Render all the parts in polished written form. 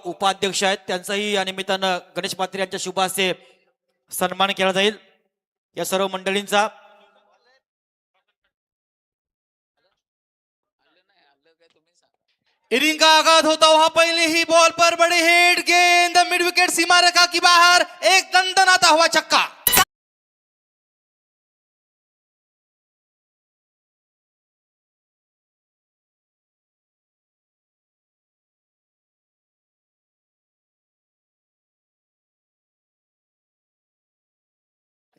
उपाध्यक्ष आहेत त्यांचाही या निमित्तानं गणेश पात्रे यांच्या शुभ हस्ते सन्मान केला जाईल या सर्व मंडळींचा। इनिंग का आगाज होता हुआ पहले ही बॉल पर बड़े हेड गेंद मिड विकेट सीमा रेखा की बाहर, एक दंदनाता हुआ छक्का।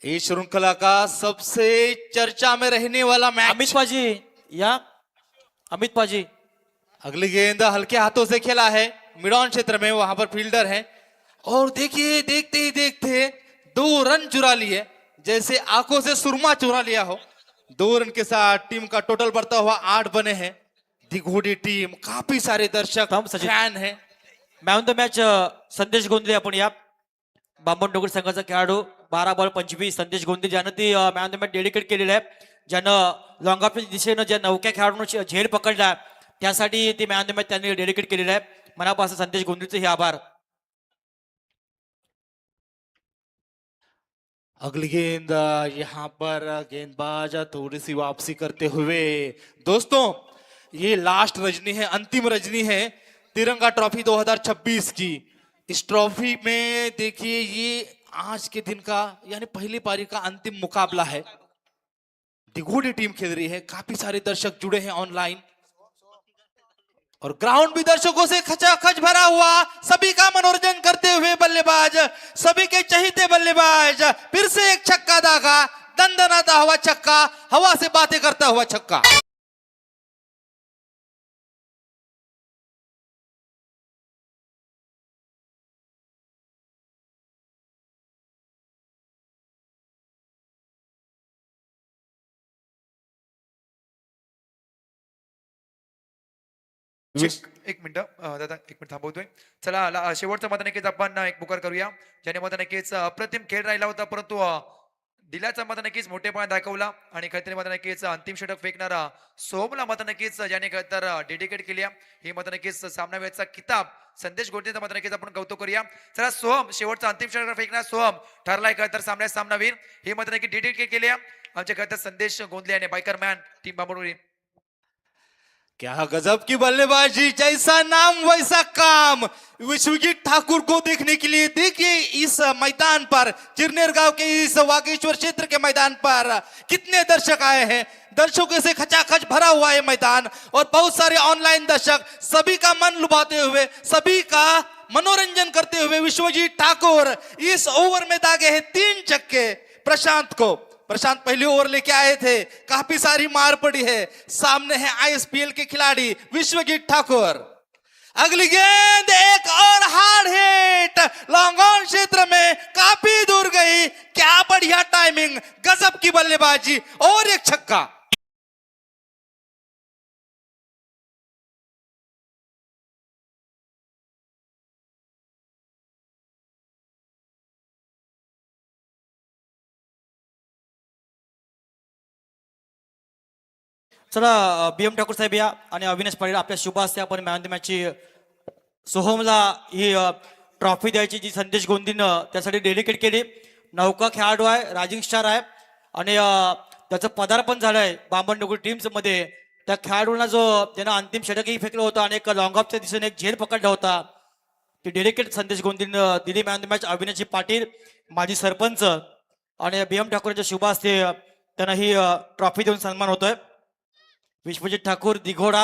इस श्रृंखला का सबसे चर्चा में रहने वाला मैच। अमित पाजी या अमित पाजी अगली गेंद हल्के हाथों से खेला है मिड ऑन क्षेत्र में, वहां पर फील्डर है और देखिए देखते ही देखते 2 रन चुरा लिए, जैसे आंखों से सुरमा चुरा लिया हो। 2 रन के साथ टीम का टोटल बढ़ता हुआ 8 बने हैं। दिघोड़ी टीम, काफी सारे दर्शक थांब सचिन। फैन है। मॅन ऑफ द मॅच संदेश गोंदले आपण या बांबन डोंगर संघाचा खेळाडू 12 बॉल 25 संदेश गोंदले ज्यानं ती man of the match dedicate केलेलं आहे, ज्यानं लॉंग ऑफच्या दिशेनं ज्या नवक्या खेळाडूंना झेल पकडला त्यासाठी ती मॅन ऑफ द मॅच त्यांनी डेडिकेट केलेलं आहे। मनापासून संदेश गोंदलेचे हे आभार। अगली गेंद यहाँ पर गेंदबाज थोड़ी सी वापसी करते हुए, दोस्तों ये लास्ट रजनी है, अंतिम रजनी है तिरंगा ट्रॉफी 2026 की। इस ट्रॉफी में देखिए ये आज के दिन का यानी पहली पारी का अंतिम मुकाबला है। दिघोड़ी टीम खेल रही है, काफी सारे दर्शक जुड़े हैं ऑनलाइन और ग्राउंड भी दर्शकों से खचाखच भरा हुआ। सभी का मनोरंजन करते हुए बल्लेबाज, सभी के चहीते बल्लेबाज, फिर से एक छक्का दागा, दंदनाता हुआ छक्का, हवा से बातें करता हुआ छक्का। एक मिनिट दादा, एक मिनिट थांबवतोय। चला शेवटचं मत नक्कीच आपण एक पुकार करूया, ज्याने मत नक्कीच अप्रतिम खेळ राहिला होता, परंतु दिल्याचा मत नक्कीच मोठेपणा दाखवला आणि काहीतरी मत नक्कीच अंतिम षटक फेकणारा सोहमला मत नक्कीच ज्याने तर डेडिकेट केली ही मत नक्कीच सामनावीराचा किताब संदेश गोंदेचा मत नक्कीच आपण कौतुक करूया। चला सोहम, शेवटचा अंतिम षटक फेकणारा सोहम ठरलाय तर सामनावीर, ही मत नक्की डेडिकेट केली आमच्या तर संदेश गोंदले आणि बायकर मॅन टीम बांबोडी। क्या गजब की बल्लेबाजी, जैसा नाम वैसा काम। विश्वजीत ठाकुर को देखने के लिए देखिए इस मैदान पर, चिरनेर गांव के इस वागेश्वर क्षेत्र के मैदान पर कितने दर्शक आए हैं। दर्शकों से खचाखच भरा हुआ है मैदान और बहुत सारे ऑनलाइन दर्शक, सभी का मन लुभाते हुए, सभी का मनोरंजन करते हुए विश्वजीत ठाकुर इस ओवर में दागे हैं 3 छक्के। प्रशांत पहली ओवर लेके आए थे, काफी सारी मार पड़ी है। सामने है आईएसपीएल के खिलाड़ी विश्वजीत ठाकुर। अगली गेंद एक और हार्ड हिट, लॉन्ग ऑन क्षेत्र में काफी दूर गई। क्या बढ़िया टाइमिंग, गजब की बल्लेबाजी और एक छक्का। चला बीएम ठाकूर साहेब या आणि अविनाश पाटील आपल्या शुभ हस्ते आपण मॅन ऑफ द मॅचची सोहमला ही ट्रॉफी द्यायची जी संदेश गोंदीनं त्यासाठी डेडिकेट केली। नौका खेळाडू आहे, रायझिंग स्टार आहे आणि त्याचं पदार्पण झालं आहे बांबन डोंगरी टीम्स मध्ये। त्या खेळाडूंना जो त्यानं अंतिम षटकही फेकलं होतं आणि एक लॉंग ऑफच्या दिशेने एक झेल पकडला होता, ती डेडिकेट संदेश गोंदीनं दिली man of the match Avinash Patil माजी सरपंच आणि बीएम ठाकूरच्या शुभ हस्ते त्यांना ही ट्रॉफी देऊन सन्मान होतोय। विश्वजीत ठाकूर दिघोडा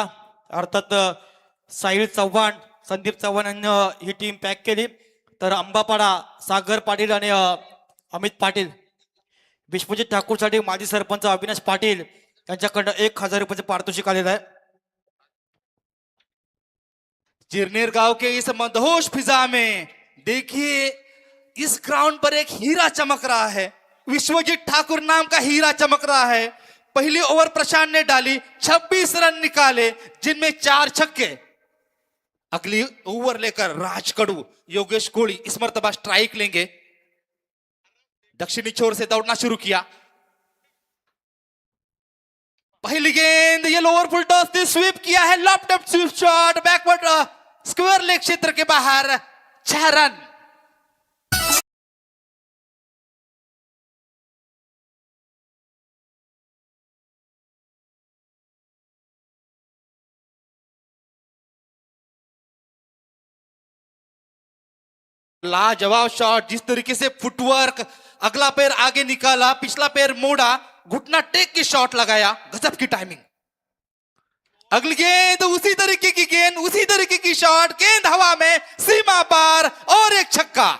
अर्थात साहिल चव्हाण, संदीप चव्हाण यांनी ही टीम पॅक केली, तर अंबापाडा सागर पाटील आणि अमित पाटील। विश्वजीत ठाकूरसाठी माजी सरपंच अविनाश पाटील यांच्याकडनं 1000 रुपयाचे पारितोषिक आलेलं आहे। चिरनेर गांव के इस मदहोश फिजा में देखिए इस ग्राउंड पर एक हीरा चमक रहा है। विश्वजीत ठाकुर नाम का हीरा चमक रहा है। पहली ओवर प्रशांत ने डाली, 26 रन निकाले जिनमें 4 छक्के। अगली ओवर लेकर राज कडू, योगेश कोड़ी इस मर्तबा स्ट्राइक लेंगे। दक्षिणी छोर से दौड़ना शुरू किया। पहली गेंद ये लोअर फुल टॉस ने स्वीप किया है, loft up sweep shot, backward square leg क्षेत्र के बाहर 6 रन। लाजवाब शॉट, जिस तरीके से फुटवर्क, अगला पैर आगे निकाला, पिछला पैर मोड़ा, घुटना टेक के शॉट लगाया, गजब की टाइमिंग। अगली गेंद उसी तरीके की गेंद, उसी तरीके की शॉट, गेंद हवा में, सीमा पार और एक छक्का।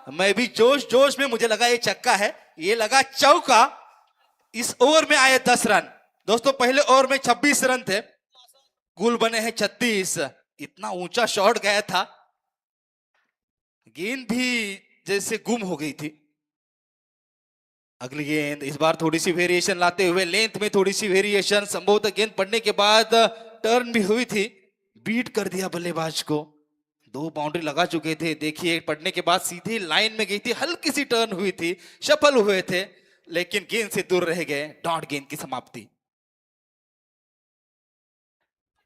मैं भी जोश जोश में, मुझे लगा ये छक्का है, ये लगा चौका। इस ओवर में आए 10 रन। दोस्तों पहले ओवर में 26 रन थे, कुल बने हैं 36। इतना ऊंचा शॉट गया था, गेंद भी जैसे गुम हो गई थी। अगली गेंद, इस बार थोड़ी सी वेरिएशन लाते हुए, लेंथ में थोड़ी सी वेरिएशन, संभवतः गेंद पड़ने के बाद टर्न भी हुई थी, बीट कर दिया बल्लेबाज को। 2 बाउंड्री लगा चुके थे। देखिए पड़ने के बाद सीधी लाइन में गई थी, हल्की सी टर्न हुई थी, सफल हुए थे, लेकिन गेंद से दूर रह गए। डॉट गेंद की समाप्ति।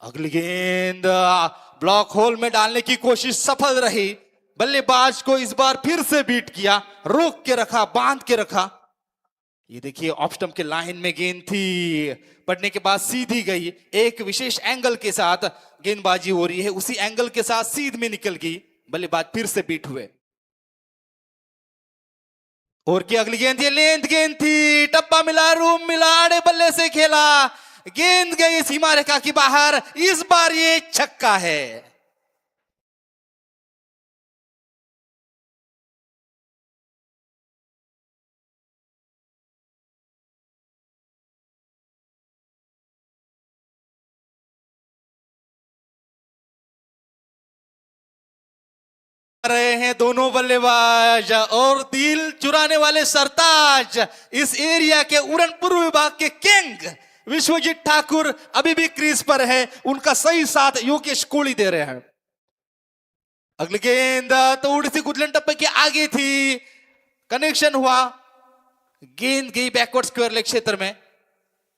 अगली गेंद ब्लॉक होल में डालने की कोशिश सफल रही, बल्लेबाज को इस बार फिर से बीट किया, रोक के रखा, बांध के रखा। ये देखिए ऑफ स्टंप के लाइन में गेंद थी, पड़ने के बाद सीधी गई, एक विशेष एंगल के साथ गेंदबाजी हो रही है, उसी एंगल के साथ सीध में निकल गई, बल्लेबाज फिर से बीट हुए। और की अगली गेंद, ये लेंथ गेंद थी, टप्पा मिला, रूम मिला, आड़े बल्ले से खेला, गेंद गई सीमा रेखा की बाहर। इस बार ये छक्का है। रहे हैं दोनों बल्लेबाज, और दिल चुराने वाले सरताज, इस एरिया के उड़न पूर्व विभाग के किंग विश्वजीत ठाकुर अभी भी क्रीज पर है, उनका सही साथ योगेश कोहली दे रहे हैं। अगली गेंद थोड़ी सी गुदलन टप्पे के आगे थी, कनेक्शन हुआ, गेंद गई बैकवर्ड स्क्वायर लेग क्षेत्र में,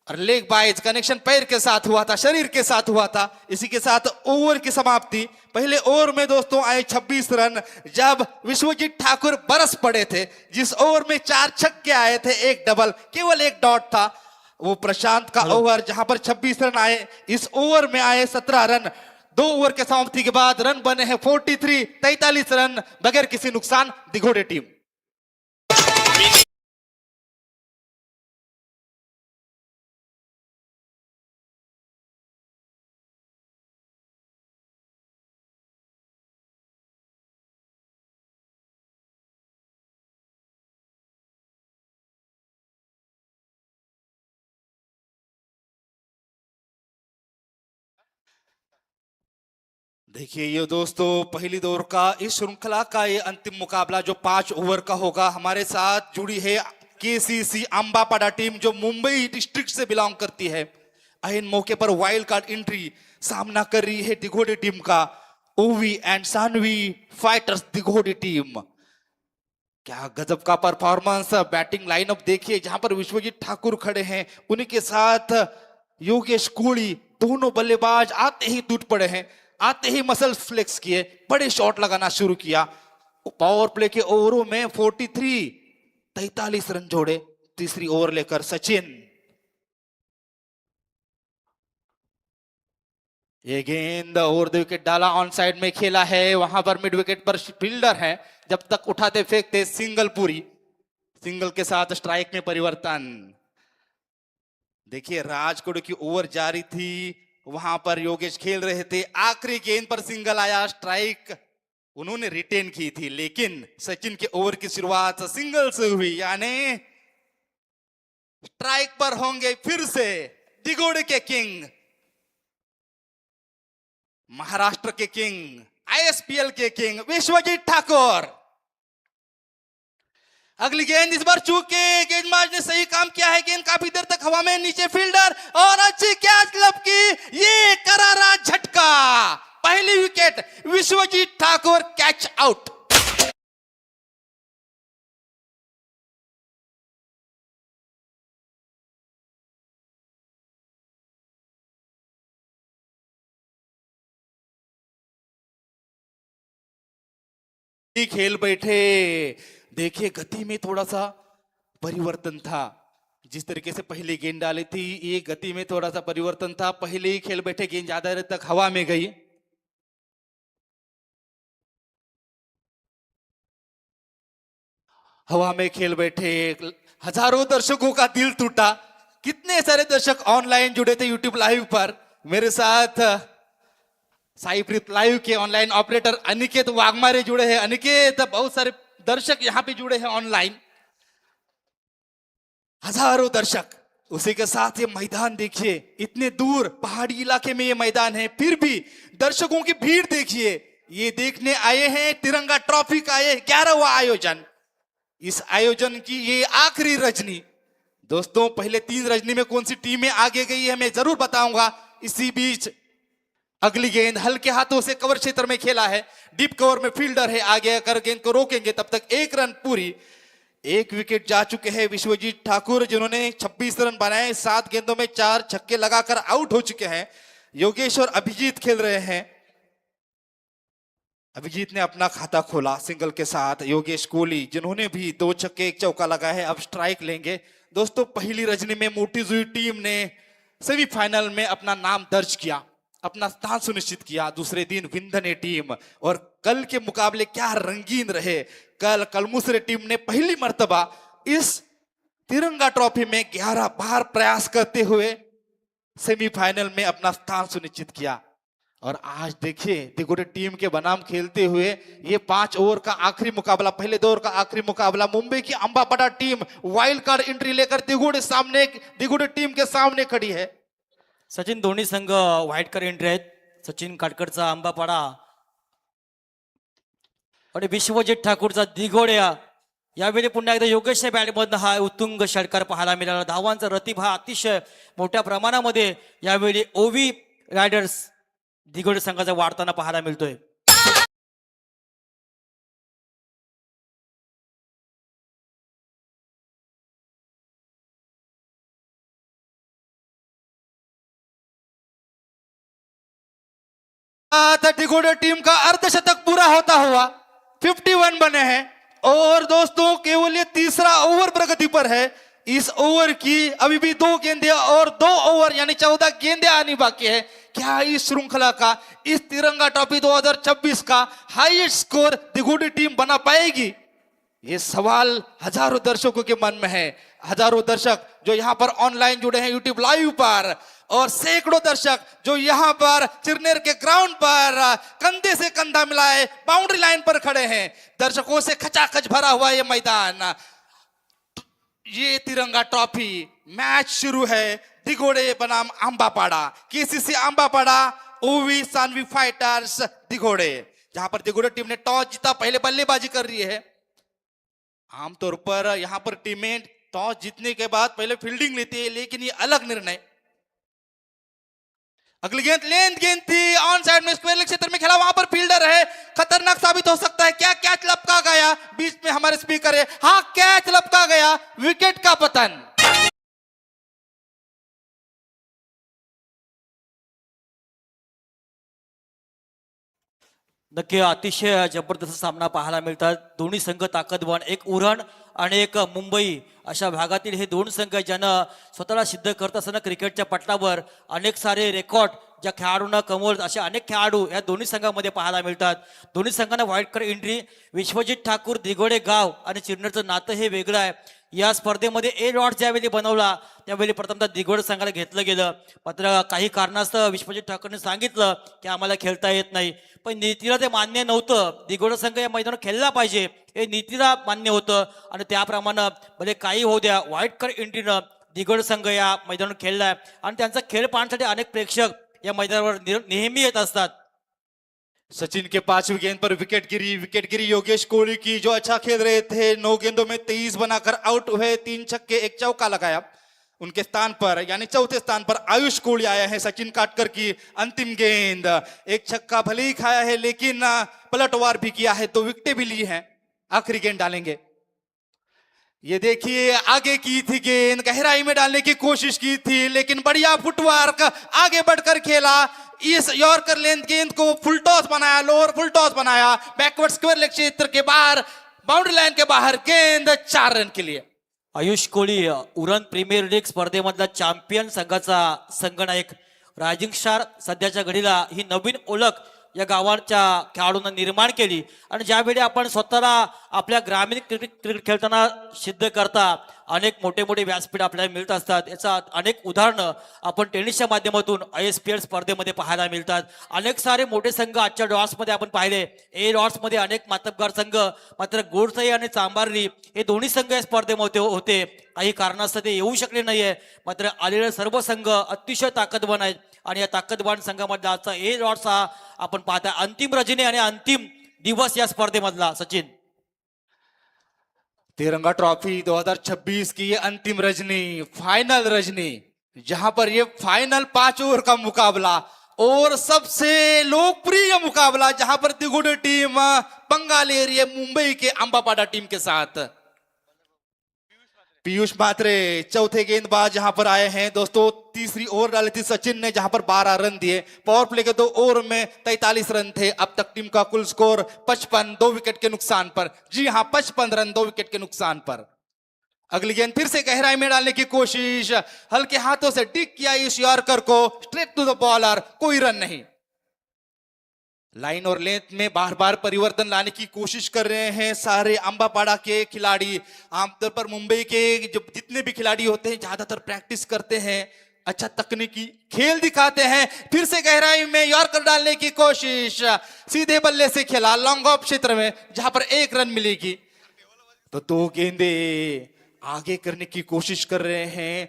और लेग बाइज कनेक्शन पैर के साथ हुआ था, शरीर के साथ हुआ था। इसी के साथ ओवर की समाप्ति। पहले ओवर में दोस्तों आए 26 रन, जब विश्वजीत ठाकुर बरस पड़े थे। जिस ओवर में 4 छक्के आए थे, 1 डबल, केवल 1 डॉट था, वो प्रशांत का ओवर, जहां पर 26 रन आए। इस ओवर में आए 17 रन। 2 ओवर के समाप्ति के बाद रन बने हैं 43, 43 रन बगैर किसी नुकसान, दिघोड़े टीम। देखिए ये दोस्तों पहली दौर का इस श्रृंखला का ये अंतिम मुकाबला जो 5 ओवर का होगा। हमारे साथ जुड़ी है केसीसी अम्बापाड़ा टीम, जो मुंबई डिस्ट्रिक्ट से बिलोंग करती है। अहम मौके पर वाइल्ड कार्ड एंट्री सामना कर रही है दिघोड़े टीम का ओवी एंड सानवी फाइटर्स दिघोड़े टीम। क्या गजब का परफॉर्मेंस। बैटिंग लाइनअप देखिए, जहां पर विश्वजीत ठाकुर खड़े हैं, उन्हीं के साथ योगेश कोहली, दोनों बल्लेबाज आते ही टूट पड़े हैं, आते ही मसल फ्लेक्स किए, बड़े शॉट लगाना शुरू किया। पावर प्ले के ओवरों में 43 रन जोड़े। तीसरी ओवर लेकर सचिन, ये गेंद ओवर द विकेट डाला, ऑन साइड में खेला है, वहां पर मिड विकेट पर फील्डर है, जब तक उठाते फेंकते सिंगल पूरी, सिंगल के साथ स्ट्राइक में परिवर्तन। देखिए राजकोट की ओवर जारी थी, वहां पर योगेश खेल रहे थे, आखिरी गेंद पर सिंगल आया, स्ट्राइक उन्होंने रिटेन की थी, लेकिन सचिन के ओवर की शुरुआत सिंगल से हुई, यानी स्ट्राइक पर होंगे फिर से दिघोड़े के किंग, महाराष्ट्र के किंग, आईएसपीएल के किंग विश्वजीत ठाकुर। अगली गेंद इस बार चूके, गेंदबाज ने सही काम किया है, गेंद काफी देर तक हवा में, नीचे फील्डर और अच्छी कैच लपकी, ये करारा झटका, पहली wicket Vishwajit Thakur catch out. खेल बैठे, देखिए गति में थोड़ा सा परिवर्तन था। जिस तरीके से पहली गेंद डाली थी, ये गति में थोड़ा सा परिवर्तन था। पहले ही खेल बैठे गेंद ज्यादा देर तक हवा में गई। हवा में खेल बैठे, हजारों दर्शकों का दिल टूटा। कितने सारे दर्शक ऑनलाइन जुड़े थे यूट्यूब लाइव पर। मेरे साथ साईप्रीत लाइव के ऑनलाइन ऑपरेटर अनिकेत वाघमारे जुड़े हैं। अनिकेत, बहुत सारे दर्शक यहाँ पे जुड़े हैं ऑनलाइन, हजारों दर्शक। उसी के साथ ये मैदान देखिए, इतने दूर पहाड़ी इलाके में ये मैदान है, फिर भी दर्शकों की भीड़ देखिए। ये देखने आए हैं तिरंगा ट्रॉफी का ये 11वां आयोजन। इस आयोजन की ये आखिरी रजनी। दोस्तों, पहले 3 रजनी में कौन सी टीमें आगे गई है मैं जरूर बताऊंगा। इसी बीच अगली गेंद हल्के हाथों से कवर क्षेत्र में खेला है। डीप कवर में फील्डर है, आगे आकर गेंद को रोकेंगे तब तक 1 रन पूरी। 1 विकेट जा चुके हैं विश्वजीत ठाकुर, जिन्होंने 26 रन बनाए। 7 गेंदों में 4 छक्के लगाकर आउट हो चुके हैं। योगेश और अभिजीत खेल रहे हैं। अभिजीत ने अपना खाता खोला सिंगल के साथ। योगेश कोहली, जिन्होंने भी 2 छक्के 1 चौका लगाया है, अब स्ट्राइक लेंगे। दोस्तों, पहली रजनी में मोटी जुई टीम ने सेमीफाइनल में अपना नाम दर्ज किया, अपना स्थान सुनिश्चित किया। दूसरे दिन विंधने टीम, और कल के मुकाबले क्या रंगीन रहे। कल कलमुसरे टीम ने पहली मर्तबा इस तिरंगा ट्रॉफी में 11 बार प्रयास करते हुए सेमीफाइनल में अपना स्थान सुनिश्चित किया। और आज देखिए दिगोड़े टीम के बनाम खेलते हुए ये 5 ओवर का आखिरी मुकाबला, पहले 2 ओवर का आखिरी मुकाबला। मुंबई की अंबापड़ा टीम वाइल्ड कार्ड एंट्री लेकर दिगोड़े टीम के सामने खड़ी है। सचिन, दोन्ही संघ व्हाईट कार्ड एंट्री आहेत। सचिन काटकडचा आंबापाडा आणि विश्वजित ठाकूरचा दिघोड्या। यावेळी पुन्हा एकदा योगेश बॅटमधनं हा उत्तुंग षटकार पाहायला मिळाला। धावांचा रतीब हा अतिशय मोठ्या प्रमाणामध्ये यावेळी ओवी रायडर्स दिघोडे संघाचा वाढताना पाहायला मिळतोय। दिगोड़े टीम का अर्धशतक पूरा होता हुआ 51 बने हैं। और दोस्तों, केवल ये 3रा ओवर प्रगति पर है। इस ओवर की अभी भी 2 गेंदें और 2 ओवर यानी 14 गेंदें आनी बाकी है। क्या इस श्रृंखला का, इस तिरंगा ट्रॉफी 2026 का हाईएस्ट स्कोर दिगोड़ी टीम बना पाएगी? ये सवाल हजारों दर्शकों के मन में है। हजारों दर्शक जो यहाँ पर ऑनलाइन जुड़े हैं यूट्यूब लाइव पर, और सैकड़ों दर्शक जो यहाँ पर चिरनेर के ग्राउंड पर कंधे से कंधा मिलाए बाउंड्री लाइन पर खड़े हैं। दर्शकों से खचाखच भरा हुआ ये मैदान। ये तिरंगा ट्रॉफी मैच शुरू है दिगोड़े बनाम अंबापाड़ा, केसीसी अंबापाड़ा ओवी सानवी फाइटर्स दिगोड़े। जहां पर दिगोड़े टीम ने टॉस जीता, पहले बल्लेबाजी कर रही है। आमतौर पर यहां पर टीमें टॉस जीतने के बाद पहले फील्डिंग लेती है, लेकिन ये अलग निर्णय। अगली गेंद थी ऑन साइड में, स्क्वायर लेग क्षेत्र में खेला, वहां पर फील्डर है, खतरनाक साबित हो सकता है। क्या कैच लपका गया? बीच में हमारे स्पीकर है। हाँ, कैच लपका गया, विकेट का पतन। नक्की अतिशय जबरदस्त सामना पाहायला मिळतात। दोन्ही संघ ताकदवान, एक उरण आणि एक मुंबई अशा भागातील हे 2 संघ ज्यानं स्वतःला सिद्ध करत असताना क्रिकेटच्या पटलावर अनेक सारे रेकॉर्ड ज्या खेळाडूंना कमवत, असे अनेक खेळाडू या दोन्ही संघामध्ये पाहायला मिळतात। दोन्ही संघांना white card entry. Vishwajit Thakur दिघोडे गाव आणि चिरनेरचं नातं हे वेगळं आहे। या स्पर्धेमध्ये ए लॉट ज्यावेळी बनवला त्यावेळी प्रथमतः दिघोडे संघाला घेतलं गेलं, मात्र काही कारणास्तव विश्वजित ठाकूरने सांगितलं की आम्हाला खेळता येत नाही। पण नीतीला ते मान्य नव्हतं। दिघोडे संघ या मैदानावर खेळला पाहिजे हे नीतीला मान्य होतं, आणि त्याप्रमाणे भले काही होऊ द्या, व्हाईट कार्ड एंट्रीनं दिघोडे संघ या मैदानावर खेळलाय। आणि त्यांचा खेळ पाहण्यासाठी अनेक प्रेक्षक या मैदानावर नेहमी येत असतात। सचिन के 5वीं गेंद पर विकेट गिरी योगेश कोहली की, जो अच्छा खेल रहे थे। 9 गेंदों में 23 बनाकर आउट हुए, 3 छक्के 1 चौका लगाया। उनके स्थान पर यानी चौथे स्थान पर आयुष कोहली आया है सचिन काटकर की अंतिम गेंद। एक छक्का भले ही खाया है लेकिन पलटवार भी किया है, 2 विकेटें भी ली हैं। आखिरी गेंद डालेंगे। ये देखिए आगे की थी गेंद, गहराई में डालने की कोशिश की थी लेकिन बढ़िया फुटवर्क, आगे बढ़कर खेला। इस यॉर्कर लेंथ गेंद को फुल टॉस बनाया, लोअर फुल टॉस बनाया, बैकवर्ड स्क्वायर लेग क्षेत्र के बाहर, बाउंड्री लाइन के बाहर गेंद, 4 रन के लिए। आयुष कोहली उरण प्रीमियर लीग स्पर्धेमधला चॅम्पियन संघाचा संघनायक, रायझिंग स्टार सध्याच्या घडीला ही नवीन ओळख या गावाच्या खेळाडूंना निर्माण केली। आणि ज्यावेळी आपण स्वतःला आपल्या ग्रामीण क्रिकेट खेळताना सिद्ध करता अनेक मोठे मोठे व्यासपीठ आपल्याला मिळत असतात। याचा अनेक उदाहरणं आपण टेनिसच्या माध्यमातून ISPL स्पर्धेमध्ये पाहायला मिळतात। अनेक सारे मोठे संघ आजच्या डॉट्समध्ये आपण पाहिले, ए डॉट्समध्ये अनेक मातब्बर संघ, मात्र गोडसई आणि चांबारली हे दोन्ही संघ या स्पर्धेमध्ये होते। काही कारणास्तव ते येऊ शकले नाहीये, मात्र आलेले सर्व संघ अतिशय ताकदवान आहेत आणि या ताकदवान संघामधला आजचा ए डॉट्स हा आपण पाहता अंतिम रजनी आणि अंतिम दिवस या स्पर्धेमधला। सचिन, तिरंगा ट्रॉफी 2026 की ये अंतिम रजनी, फाइनल रजनी, जहां पर ये फाइनल 5 ओवर का मुकाबला और सबसे लोकप्रिय मुकाबला, जहां पर तिगुड़ टीम पंगा ले रही है मुंबई के अंबापाड़ा टीम के साथ। पीयूष मात्रे चौथे गेंदबाज जहां पर आए हैं दोस्तों। तीसरी ओवर डाली थी सचिन ने जहां पर 12 रन दिए। पावर प्ले के 2 ओवर में 43 रन थे। अब तक टीम का कुल स्कोर 55, 2 विकेट के नुकसान पर। जी हां, 55 रन 2 विकेट के नुकसान पर। अगली गेंद फिर से गहराई में डालने की कोशिश, हल्के हाथों से डिक किया इस यॉर्कर को, स्ट्रेट टू द बॉलर, कोई रन नहीं। लाइन और लेंथ में बार बार परिवर्तन लाने की कोशिश कर रहे हैं सारे अंबापाड़ा के खिलाड़ी। आमतौर पर मुंबई के जो जितने भी खिलाड़ी होते हैं ज्यादातर प्रैक्टिस करते हैं, अच्छा तकनीकी खेल दिखाते हैं। फिर से गहराई में यॉर्कर डालने की कोशिश, सीधे बल्ले से खेला लॉन्ग ऑफ क्षेत्र में जहां पर 1 रन मिलेगी। तो 2 गेंदे आगे करने की कोशिश कर रहे हैं।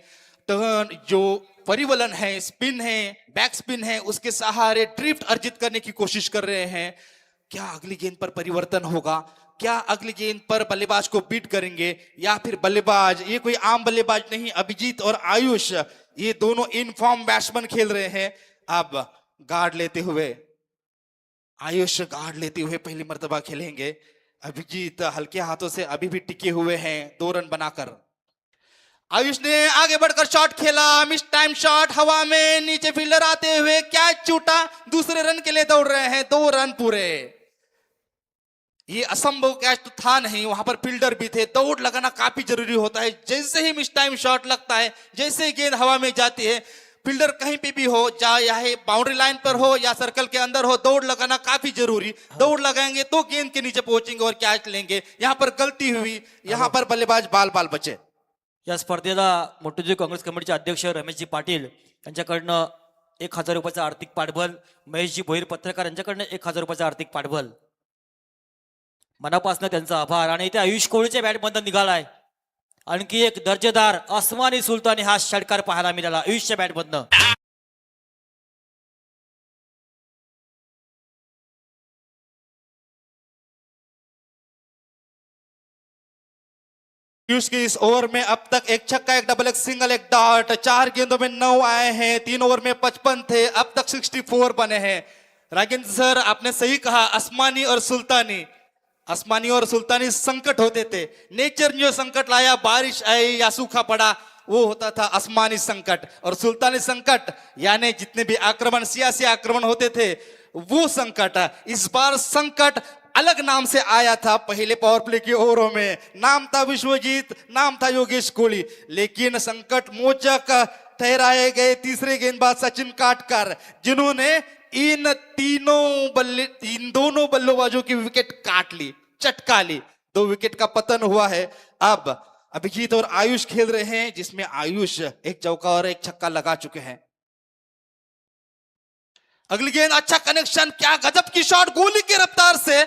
टर्न जो परिवलन है, स्पिन है, बैक स्पिन है, उसके सहारे ड्रिफ्ट अर्जित करने की कोशिश कर रहे हैं। क्या अगली गेंद पर परिवर्तन होगा? क्या अगली गेंद पर बल्लेबाज को बीट करेंगे या फिर बल्लेबाज, ये कोई आम बल्लेबाज नहीं, अभिजीत और आयुष ये दोनों इन फॉर्म बैट्समैन खेल रहे हैं। अब गार्ड लेते हुए आयुष गार्ड लेते हुए पहली मर्तबा खेलेंगे। अभिजीत हल्के हाथों से अभी भी टिके हुए हैं 2 रन बनाकर। आयुष ने आगे बढ़कर शॉट खेला, मिस टाइम शॉट, हवा में नीचे फील्डर आते हुए कैच छूटा। दूसरे रन के लिए दौड़ रहे हैं, 2 रन पूरे। ये असंभव कैच तो था नहीं, वहां पर फील्डर भी थे, दौड़ लगाना काफी जरूरी होता है। जैसे ही मिस टाइम शॉट लगता है, जैसे ही गेंद हवा में जाती है, फील्डर कहीं पे भी हो, चाहे बाउंड्री लाइन पर हो या सर्कल के अंदर हो, दौड़ लगाना काफी जरूरी। दौड़ लगाएंगे तो गेंद के नीचे पहुंचेंगे और कैच लेंगे। यहां पर गलती हुई, यहां पर बल्लेबाज बाल बाल बचे। या स्पर्धेला मोठुजी काँग्रेस कमिटीचे अध्यक्ष रमेशजी पाटील यांच्याकडनं 1000 रुपयाचा आर्थिक पाठबळ, महेशजी भोईर पत्रकार यांच्याकडनं 1000 रुपयाचा आर्थिक पाठबळ, मनापासून त्यांचा आभार। आणि इथे आयुष कोहलीच्या बॅटमधून निघालाय आणखी एक दर्जेदार अस्मानी सुलतानी हा षटकार पाहायला मिळाला आयुषच्या बॅटमधनं। पीयूष की इस ओवर में अब तक 1 छक्का, 1 डबल, 1 सिंगल, 1 डॉट, 4 गेंदों में 9 आए हैं। 3 ओवर में 55 थे, अब तक 64 बने हैं। राजेंद्र सर, आपने सही कहा, आसमानी और सुल्तानी, आसमानी और सुल्तानी संकट होते थे। नेचर ने जो संकट लाया, बारिश आई या सूखा पड़ा, वो होता था आसमानी संकट। और सुल्तानी संकट यानी जितने भी आक्रमण, सियासी आक्रमण होते थे, वो संकट। इस बार संकट अलग नाम से आया था। पहले पावर प्ले के ओवरों में नाम था विश्वजीत, नाम था योगेश कोहली, लेकिन संकट मोचक ठहराए गए तीसरे गेंदबाज सचिन काटकर, जिन्होंने इन दोनों बल्लेबाजों की विकेट काट ली, चटका ली। 2 विकेट का पतन हुआ है। अब अभिजीत और आयुष खेल रहे हैं, जिसमें आयुष 1 चौका और 1 छक्का लगा चुके हैं। अगली गेंद, अच्छा कनेक्शन, क्या गजब की शॉट, गोली की रफ्तार से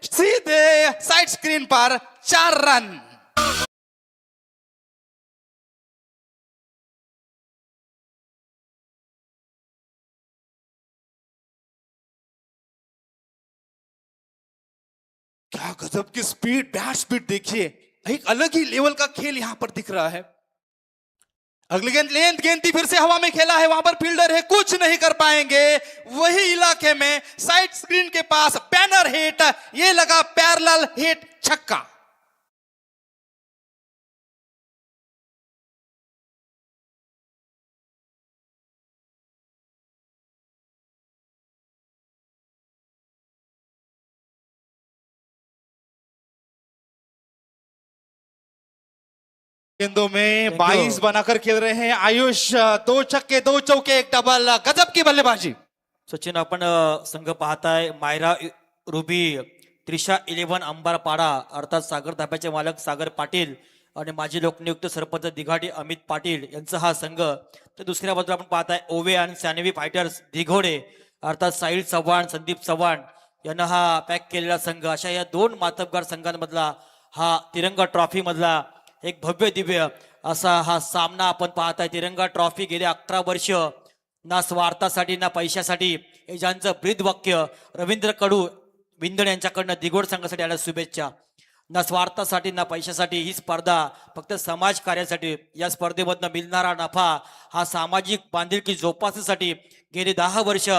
सीधे साइड स्क्रीन पर, 4 रन। क्या गजब की स्पीड, बैट स्पीड देखिए, एक अलग ही लेवल का खेल यहां पर दिख रहा है। अगली गेंद गेंद थी, फिर से हवा में खेला है, वहां पर फील्डर है, कुछ नहीं कर पाएंगे। वही इलाके में साइड स्क्रीन के पास बैनर हिट, ये लगा पैरेलल हिट, छक्का। गेंदों में Thank you. 22 बनाकर खेल रहे हैं आयुष। 2 छक्के 2 चौके 1 डबल, गजब की बल्लेबाजी। सचिन आपण संघ पाहताय मायरा रुबी, त्रिशा 11 अंबारपाडा अर्थात सागर धाब्याचे मालक सागर पाटील आणि माजी लोकनियुक्त सरपंच दिघाडी अमित पाटील यांचा हा संघ। तर दुसऱ्या बाजूला आपण पाहताय ओवे आणि सॅनवी फायटर्स दिघोडे अर्थात साहिल चव्हाण संदीप चव्हाण यांना हा पॅक केलेला संघ। अशा या दोन मातबगार संघांमधला हा तिरंगा ट्रॉफी मधला एक भव्य दिव्य असा हा सामना आपण पाहताय। तिरंगा ट्रॉफी गेले 11 वर्ष ना स्वार्थासाठी ना पैशासाठी, हे ज्यांचं ब्रीद वाक्य रवींद्र कडू विंदण यांच्याकडनं दिघोड संघासाठी आल्या शुभेच्छा। ना स्वार्थासाठी ना पैशासाठी, ही स्पर्धा फक्त समाज कार्यासाठी। या स्पर्धेमधनं मिळणारा नफा हा सामाजिक बांधिलकी जोपासण्यासाठी गेली 10 वर्ष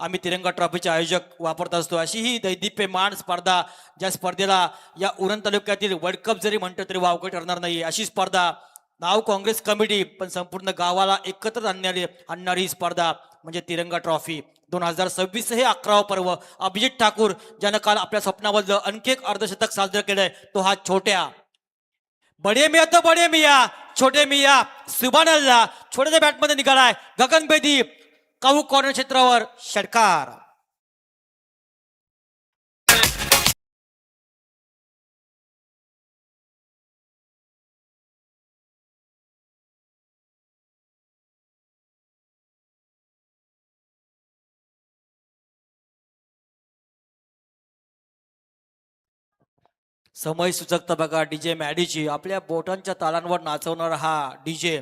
आम्ही तिरंगा ट्रॉफीचे आयोजक वापरत असतो। अशी ही दैदिप्यमान स्पर्धा, ज्या स्पर्धेला या उरण तालुक्यातील वर्ल्ड कप जरी म्हणतो तरी वावगं ठरणार नाही अशी स्पर्धा। नाव काँग्रेस कमिटी पण संपूर्ण गावाला एकत्र आणणारी स्पर्धा म्हणजे तिरंगा ट्रॉफी। 2026 हे 11वा पर्व। अभिजित ठाकूर ज्यानं काल आपल्या स्वप्नाबद्दल आणखी एक अर्धशतक साजरं केलंय तो हा छोट्या। बडे मिया तो बडे मिया, छोटे मिया सुभान अल्लाह। छोट्याच्या बॅटमध्ये निघालाय गगनभेदी, काऊ कॉर्नर क्षेत्रावर षटकार। समय सुचकता बघा डीजे मॅडीची, आपल्या बोटांच्या तालांवर नाचवणारा हा डीजे।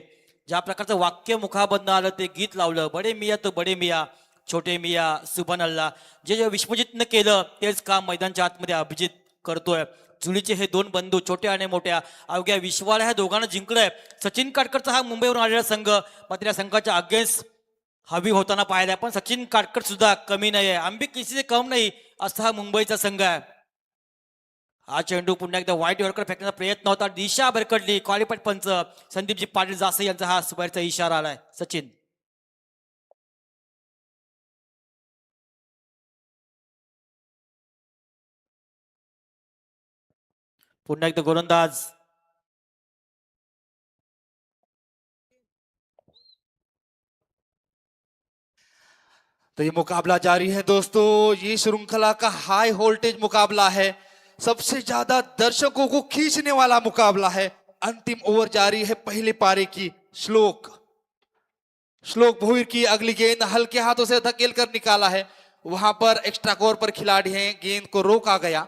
ज्या प्रकारचं वाक्य मुखाबंद आलं ते गीत लावलं, बडे मिया तो बडे मिया, छोटे मिया सुभान अल्लाह। जे विश्वजितनं केलं तेच काम मैदानच्या आतमध्ये अभिजित करतोय। जुळीचे हे दोन बंधू छोट्या आणि मोठ्या अवघ्या विश्वाला ह्या दोघांना जिंकलंय। सचिन काटकरचा हा मुंबईवरून आलेला संघ मात्र या संघाच्या अगेन्स्ट हवी होताना पाहिलाय, पण सचिन काटकर सुद्धा कमी नाही आहे, आंबी किसी से कम नाही असा हा मुंबईचा संघ आहे। हा चेंडू पुन्हा एकदा वाईट यॉर्कर फेकण्याचा प्रयत्न होता, दिशा भरकडली। क्वालिफाईड पंच संदीपजी पाटील जासे यांचा हा सुपारीचा इशारा आलाय। सचिन पुन्हा एकदा गोलंदाज तो ये मुकाबला जारी है दोस्तों। ये श्रृंखला का हाई वोल्टेज मुकाबला है, सबसे ज्यादा दर्शकों को खींचने वाला मुकाबला है। अंतिम ओवर जारी है पहले पारी की। श्लोक भोईर की अगली गेंद हल्के हाथों से धकेल कर निकाला है, वहां पर एक्स्ट्रा कोर पर खिलाड़ी हैं, गेंद को रोका गया।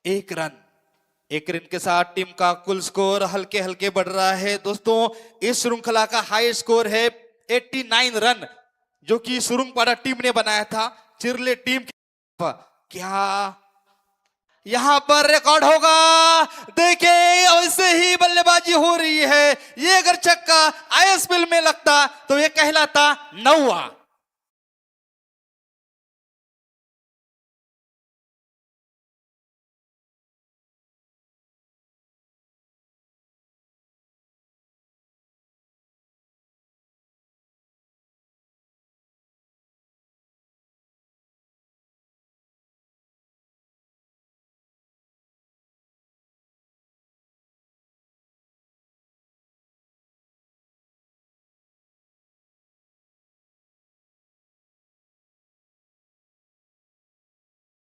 1 रन के साथ टीम का कुल स्कोर हल्के हल्के बढ़ रहा है दोस्तों। इस श्रृंखला का हाई स्कोर है 89 रन, जो कि सुरुंगपाड़ा टीम ने बनाया था। चिरले टीम क्या यहां पर रिकॉर्ड होगा? देखिए ऐसे ही बल्लेबाजी हो रही है। ये अगर छक्का आईएसएल में लगता तो ये कहलाता 9वां।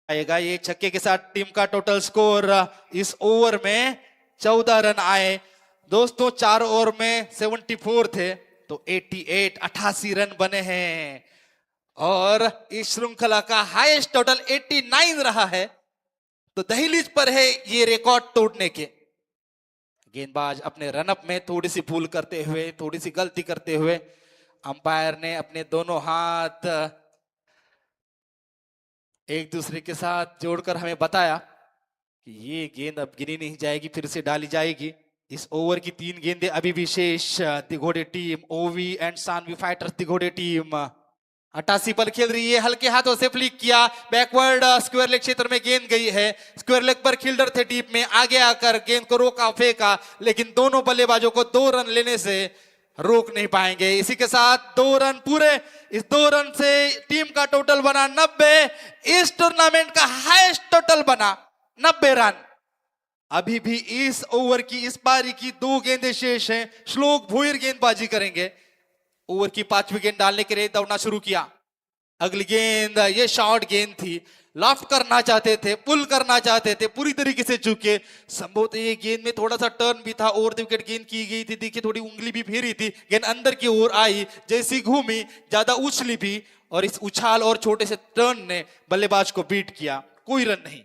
आएगा ये छक्के के साथ टीम का टोटल स्कोर इस ओवर में 14 रन आए दोस्तों। 4 ओवर में 74 थे तो 88 रन बने हैं और इस श्रृंखला का हाईएस्ट टोटल 89 रहा है। तो दहलीज पर है ये रिकॉर्ड तोड़ने के। गेंदबाज अपने रनअप में थोड़ी सी भूल करते हुए, थोड़ी सी गलती करते हुए, अंपायर ने अपने दोनों हाथ एक दूसरे के साथ जोड़कर हमें बताया कि ये गेंद अब गिनी नहीं जाएगी, फिर से डाली जाएगी। इस ओवर की 3 गेंदें अभी विशेष तिघोड़े टीम, ओवी एंड सानवी फाइटर्स तिघोड़े टीम 88 पर खेल रही है, हल्के हाथों से फ्लिक किया, बैकवर्ड स्क्वायर लेग क्षेत्र में गेंद गई है, स्क्वायर लेग पर फील्डर थे डीप में, आगे आकर गेंद को रोका फेंका, लेकिन दोनों बल्लेबाजों को 2 रन लेने से रोक नहीं पाएंगे। इसी के साथ 2 रन पूरे, इस 2 रन से टीम का टोटल बना 90, इस टूर्नामेंट का हाईएस्ट टोटल बना 90 रन। अभी भी इस ओवर की, इस पारी की 2 गेंदें शेष हैं। श्लोक भोईर गेंदबाजी करेंगे। ओवर की 5वीं गेंद डालने के लिए दौड़ना शुरू किया। अगली गेंद, ये शॉर्ट गेंद थी, लॉफ्ट करना चाहते थे, पुल करना चाहते थे, पूरी तरीके से चूके। संभवतः ये गेंद में थोड़ा सा टर्न भी था, ओवर द विकेट गेंद की गई थी, देखिए थोड़ी उंगली भी फेरी थी, गेंद अंदर की ओर आई, जैसी घूमी ज्यादा उछली भी, और इस उछाल और छोटे से टर्न ने बल्लेबाज को बीट किया। कोई रन नहीं।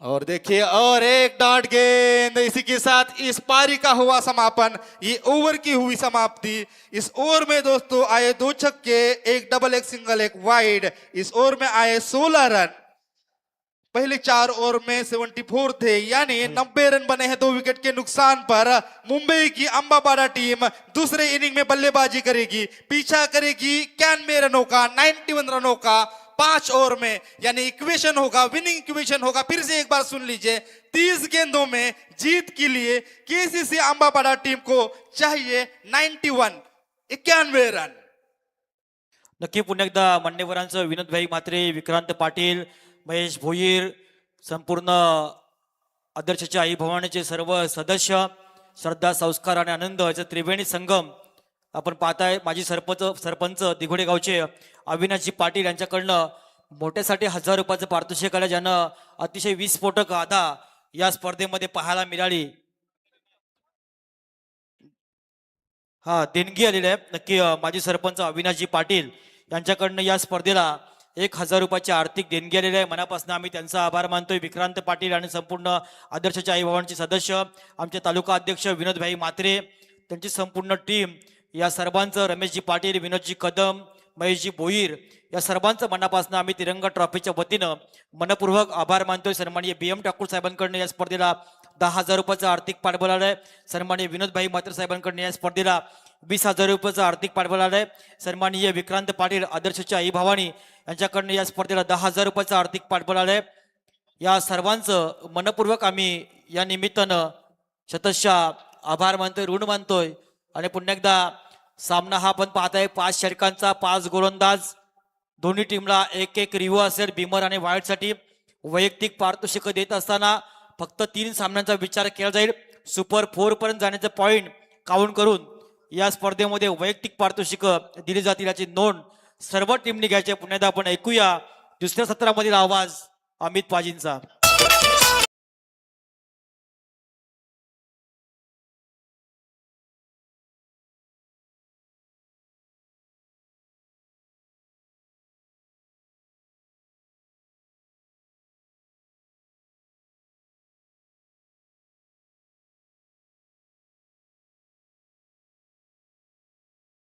और देखिए, और एक डॉट गेंद। इसी के साथ इस पारी का हुआ समापन, ये ओवर की हुई समाप्ति। इस ओवर में दोस्तों आए 2 छक्के, एक डबल, एक सिंगल, एक वाइड। इस ओवर में आए 16 रन। पहले 4 ओवर में 74 थे, यानी 90 रन बने हैं 2 विकेट के नुकसान पर। मुंबई की अंबाबाड़ा टीम दूसरे इनिंग में बल्लेबाजी करेगी, पीछा करेगी 91 रनों का, 91 रनों का 5 ओवर में, यानी इक्वेशन होगा, विनिंग इक्वेशन होगा। फिर से एक बार सुन लीजिए, 30 गेंदों में जीत के लिए केसीसी अंबाबाड़ा टीम को चाहिए 91 रन। नक्की पुन्हा एकदा मान्यवरांचं विनोदभाई म्हात्रे, विक्रांत पाटील, महेश भोईर, संपूर्ण आदर्शच्या आई भवानीचे सर्व सदस्य, श्रद्धा, संस्कार आणि आनंद याचा त्रिवेणी संगम आपण पाहताय। माजी सरपंच दिघोडे गावचे अविनाशजी पाटील यांच्याकडनं मोठ्यासाठी 1000 रुपयाचं पारितोषिक आलं, ज्यानं अतिशय विस्फोटक गाथा या स्पर्धेमध्ये पाहायला मिळाली। हा, देणगी आलेली आहे। नक्की माजी सरपंच अविनाशजी पाटील यांच्याकडनं या स्पर्धेला 1000 रुपयाची आर्थिक देणगी आलेली आहे। मनापासून आम्ही त्यांचा आभार मानतोय। विक्रांत पाटील आणि संपूर्ण आदर्शच्या आई भवानीचे सदस्य, आमचे तालुका अध्यक्ष विनोदभाई म्हात्रे, त्यांची संपूर्ण टीम, या सर्वांचं, रमेशजी पाटील, विनोदजी कदम, महेशजी भोईर, या सर्वांचं मनापासून आम्ही तिरंगा ट्रॉफीच्या वतीनं मनपूर्वक आभार मानतोय। सन्माननीय BM ठाकूर साहेबांकडनं या स्पर्धेला 10,000 रुपयाचं आर्थिक पाठबळ आलंय। सन्माननीय विनोदभाई म्हात्रे साहेबांकडनं या स्पर्धेला 20,000 रुपयाचं आर्थिक पाठबळ आलंय। सन्माननीय विक्रांत पाटील, आदर्शच्या आई भवानी यांच्याकडनं या स्पर्धेला 10,000 रुपयाचं आर्थिक पाठबळ आलंय। या सर्वांचं मनपूर्वक आम्ही या निमित्तानं शतशः आभार मानतोय, ऋण मानतोय। आणि पुन्हा एकदा सामना हा आपण पाहताय 5 षटकांचा, 5 गोलंदाज, दोन्ही टीमला एक एक रिव्ह्यू असेल बिमर आणि वाईडसाठी। वैयक्तिक पारितोषिक देत असताना फक्त 3 सामन्यांचा विचार केला जाईल। सुपर 4 पर्यंत जाण्याचे पॉइंट काउंट करून या स्पर्धेमध्ये वैयक्तिक पारितोषिक दिली जातील याची नोंद सर्व टीमने घ्यायची। पुन्हा एकदा आपण ऐकूया दुसऱ्या सत्रामधील आवाज अमित पाजींचा।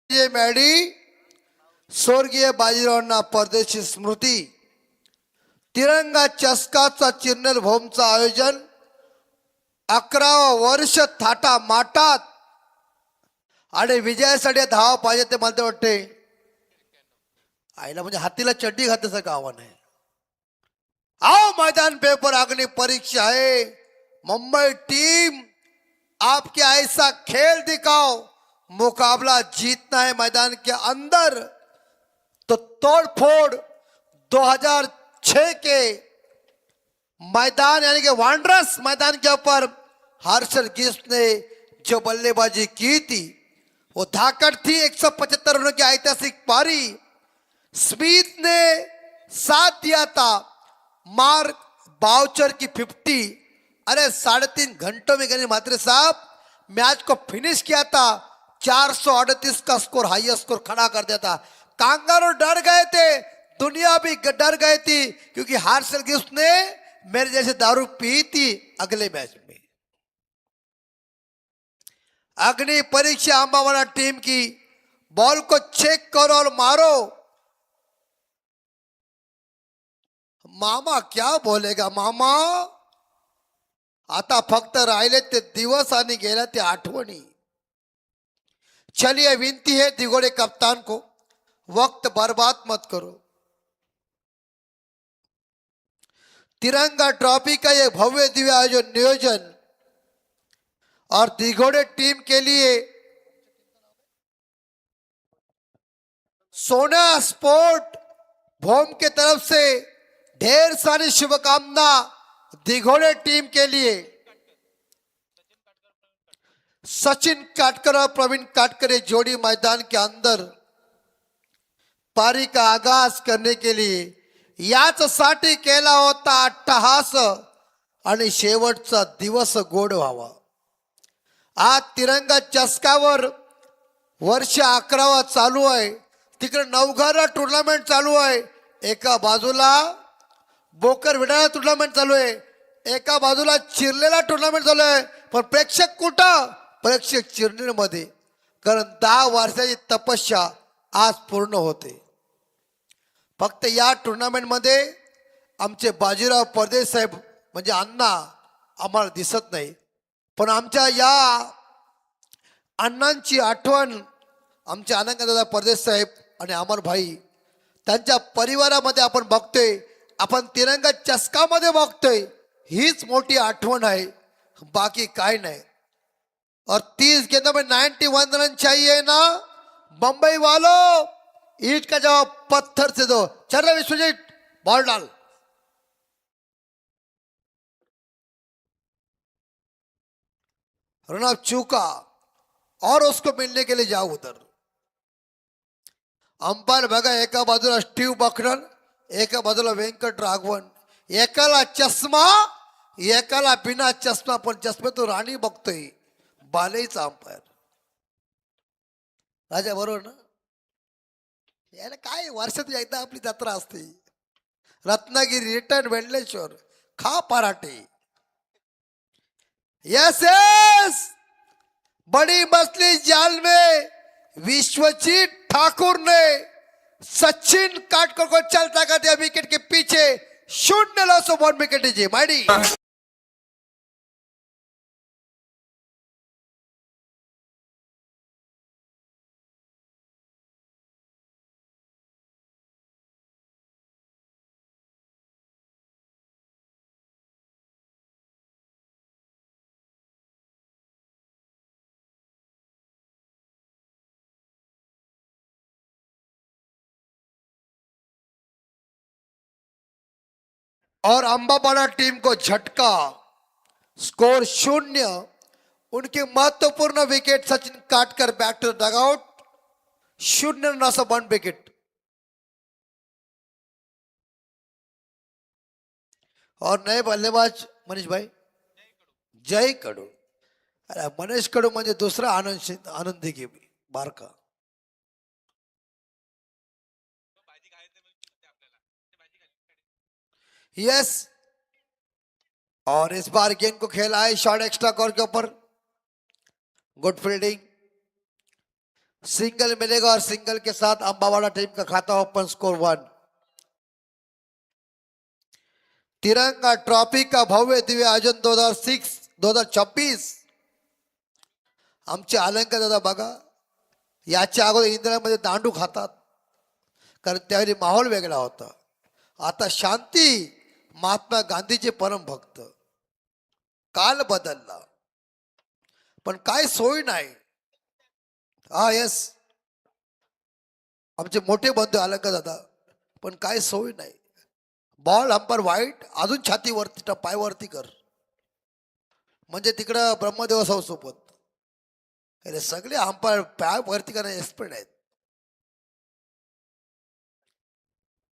ये मॅडी स्वर्गीय बाजीरावांना परदेशी स्मृती तिरंगा चषकाचा चिरनेर भोमचं आयोजन 11वं वर्ष थाटा माटात आणि विजयासाठी धावा पाहिजे ते मला वाटते आईला म्हणजे हातीला चड्डी घातल्यासारखं आव्हान आहे। आओ मैदान पेपर अग्नि परीक्षा है, मुंबई टीम आपके ऐसा खेल दिखाओ, मुकाबला जीतना है मैदान के अंदर तो तोड़फोड़ 2006 के मैदान यानी कि वांडरस मैदान के ऊपर हर्षल गिफ्ट ने जो बल्लेबाजी की थी वो धाकड़ थी। 175 रनों की ऐतिहासिक पारी स्मिथ ने साथ दिया था। मार्क बाउचर की 50, अरे 3.5 घंटों में गनी मात्रे साहब मैच को फिनिश किया था। 438 का स्कोर, हाईएस्ट स्कोर खड़ा कर दिया था। कांगारू डर गए थे, दुनिया भी डर गई थी, क्योंकि हार्शल गिफ्ट ने मेरे जैसे दारू पी थी अगले मैच में। अग्नि परीक्षा अंबावाला टीम की, बॉल को चेक करो और मारो। मामा क्या बोलेगा मामा. आता फक्त राहिले ते दिवस आणि गेल्या ते आठवणी. चलिए विनती है दिगोड़े कप्तान को, वक्त बर्बाद मत करो. तिरंगा ट्रॉफी का ये भव्य दिव्य आयोजन नियोजन और दिगोड़े टीम के लिए सोना स्पोर्ट भोम के तरफ से ढेर सारी शुभकामना. दिघोड़े टीम के लिए सचिन काटकर और प्रवीण काटकर ये जोड़ी मैदान के अंदर पारी का आगाज करने के लिए याचसाठी केला होता अट्टहास आणि शेवटचा दिवस गोड व्हावा. आज तिरंगा चषकावर वर्ष 11वा चालू आहे. तिकडे नवघर टुर्नामेंट चालू आहे. एका बाजूला बोकर विडाळा टुर्नामेंट चालू आहे, एका बाजूला चिरलेला टुर्नामेंट चालू आहे. पण प्रेक्षक कुठं? प्रेक्षक चिरनेरमध्ये. कारण 10 वर्षाची तपस्या आज पूर्ण होते. फक्त या टुर्नामेंटमध्ये आमचे बाजीराव परदेश साहेब म्हणजे अण्णा आम्हाला दिसत नाही, पण आमच्या या अण्णांची आठवण आमचे आनंददादा परदेश साहेब आणि अमर भाई त्यांच्या परिवारामध्ये आपण बघतोय. आपण तिरंगा चषकामध्ये बघतोय. हीच मोठी आठवण आहे, बाकी काय नाही. और 30 गेंदों में 91 रन चाहिए ना. बंबई वालों ईट का जवाब पत्थर से दो. चल रहे विश्वजीत, बॉल डाल. रन ऑफ चूका और उसको मिलने के लिए जाओ उधर. अंपायर बघा, एका बाजूला स्टीव बकरन, एका बाजूला व्यंकट राघवन. एकाला चष्मा, एकाला बिना चष्मा, पण चष्मे तो राणी बघतोय. बालेचा अंपायर राजा बरोबर ना. याला काय वर्षात एकदा आपली जत्रा असते. रत्नागिरी रिटर्न वेंडलेश्वर खा पराठे. यस यस, बड़ी मछली जाल में विश्वजीत ठाकुर ने सचिन काटकर को चलता कर दिया विकेट के पीछे. 0 लॉस ऑफ 1 विकेट जी माइडी. और अंबाबाड़ा टीम को झटका. स्कोर 0. उनकी महत्वपूर्ण wicket Sachin Katkar back to dugout. 0 loss of 1 wicket. और नए बल्लेबाज मनीष भाई जय कडू. अरे मनीष कडू म्हणजे दुसरा आनंदी की बारका. यस, और इस बार गेंद को खेला है शॉर्ट एक्स्ट्रा कॉर के ऊपर. Good fielding. सिंगल मिलेगा और सिंगल के साथ अंबावाड़ा टीम का खाता ओपन. स्कोर 1. तिरंगा ट्रॉफी का भव्य दिव्य आयोजन 2026 आमचे अलंकार दादा बघा. याच्या अगोदर इंदिरामध्ये दांडू खातात, कारण त्यावेळी माहोल वेगळा होता. आता शांती. महात्मा गांधीचे परम भक्त. काल बदलला पण काय सोय नाही. हा यस, आमचे मोठे बंधू अलंकार दादा, पण काय सोय नाही. बॉल अंपर वाईट, अजून छातीवरती पायवरती कर, म्हणजे तिकडं ब्रह्मदेव साव सोबत. अरे सगळे अंपायर पाय वरती करण्याचे एक्सपर्ट आहेत.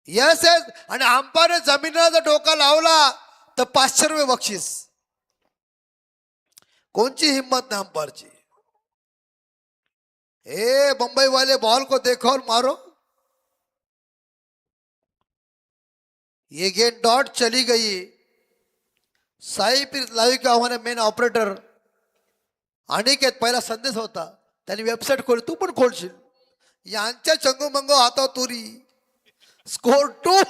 यस यस, आणि अंपायर जमिनीला जर डोका लावला तर 500 रुपये बक्षीस. कोणची हिम्मत नाही अंपायरची. ए मुंबई वाले बॉल को देखो और मारो. ये गेंद डॉट चली गई. साई पीर लाइव का हमारे मेन ऑपरेटर अनिकेत पहिला संदेश होता, त्यांनी वेबसाईट खोली, तू पण खोलशील. यांच्या चंगू मंगो हाता तुरी. स्कोर 2.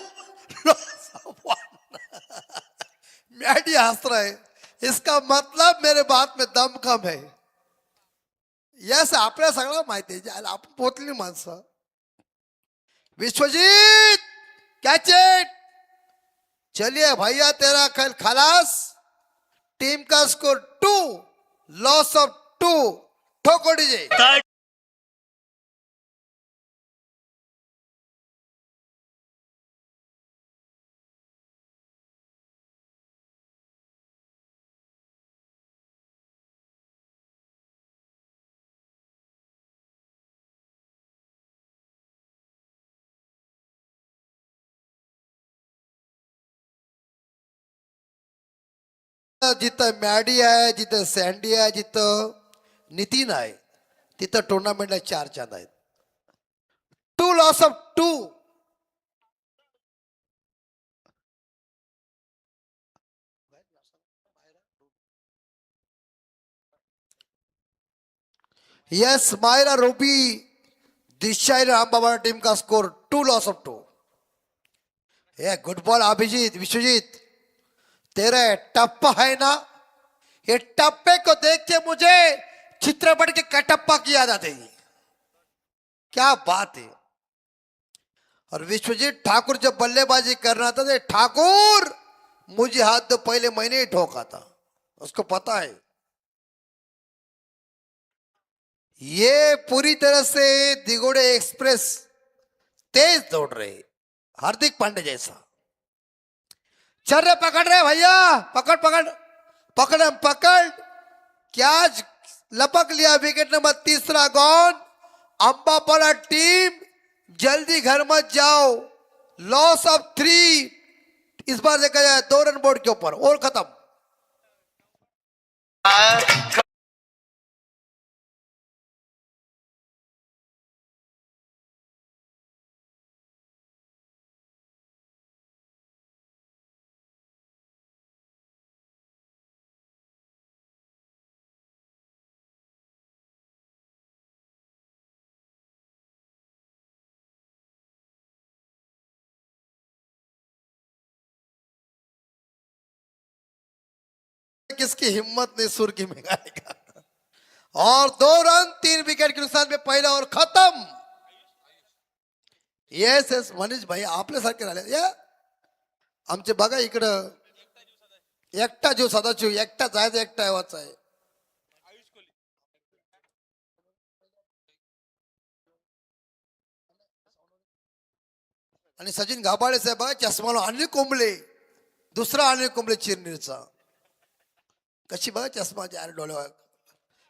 मैडी हंस रहा है, इसका मतलब मेरे बात में दम कम है. यस, आपल्याला सगळं माहिती आहे, ज्याला आपण पोचली माणसं. Vishwajit, catch it. चलिए भैया, तेरा खेल खलास. टीम का स्कोर 2, लॉस ऑफ 2. ठोको डीजे. जिथं मॅडी आहे, जिथं सँडी आहे, जिथं नितीन आहे, तिथं टुर्नामेंटला 4 चांद आहेत. 2 loss of 2. Yes, Myra Ruby, Dishai Rambaba team का स्कोर 2 लॉस ऑफ 2. ये गुड बॉल अभिजीत. विश्वजीत, तेरा टप्पा है ना, ये टप्पे को देख के मुझे चित्रपट के कटप्पा की याद आती है. क्या बात है. और विश्वजीत ठाकुर जब बल्लेबाजी करना था, तो ठाकुर मुझे हाथ तो पहले महीने ही ठोका था, उसको पता है. ये पूरी तरह से दिगोड़े एक्सप्रेस तेज दौड़ रहे, हार्दिक पांडे जैसा. चल रे, पकड़ रहे भैया, पकड़ पकड़ पकड़ पकड़. क्या लपक लिया. Wicket number 3 gone. Ambapada team जल्दी घर मत जाओ. Loss of 3. इस बार देखा जाए 2 रन बोर्ड के ऊपर और खत्म. किसकी हिम्मत नहीं सुर्खी में गाने का. और 2 रन 3 विकेट के नुकसान में पहिला ओव्हर खत्म. येस येस, मनीष भाई आपल्यासारखे राहिले. या आमचे बघा इकडं, एकटा जीव सदाशिव, एकटा जायचं, एकटा येवाचा आहे. आणि सचिन गाभाडे साहेब बघा, चष्माला अनिल कुंबळे, दुसरा अनिल कुंबळे चिरनीरचा. कशी बघा चष्मा चार डोळ्यावर.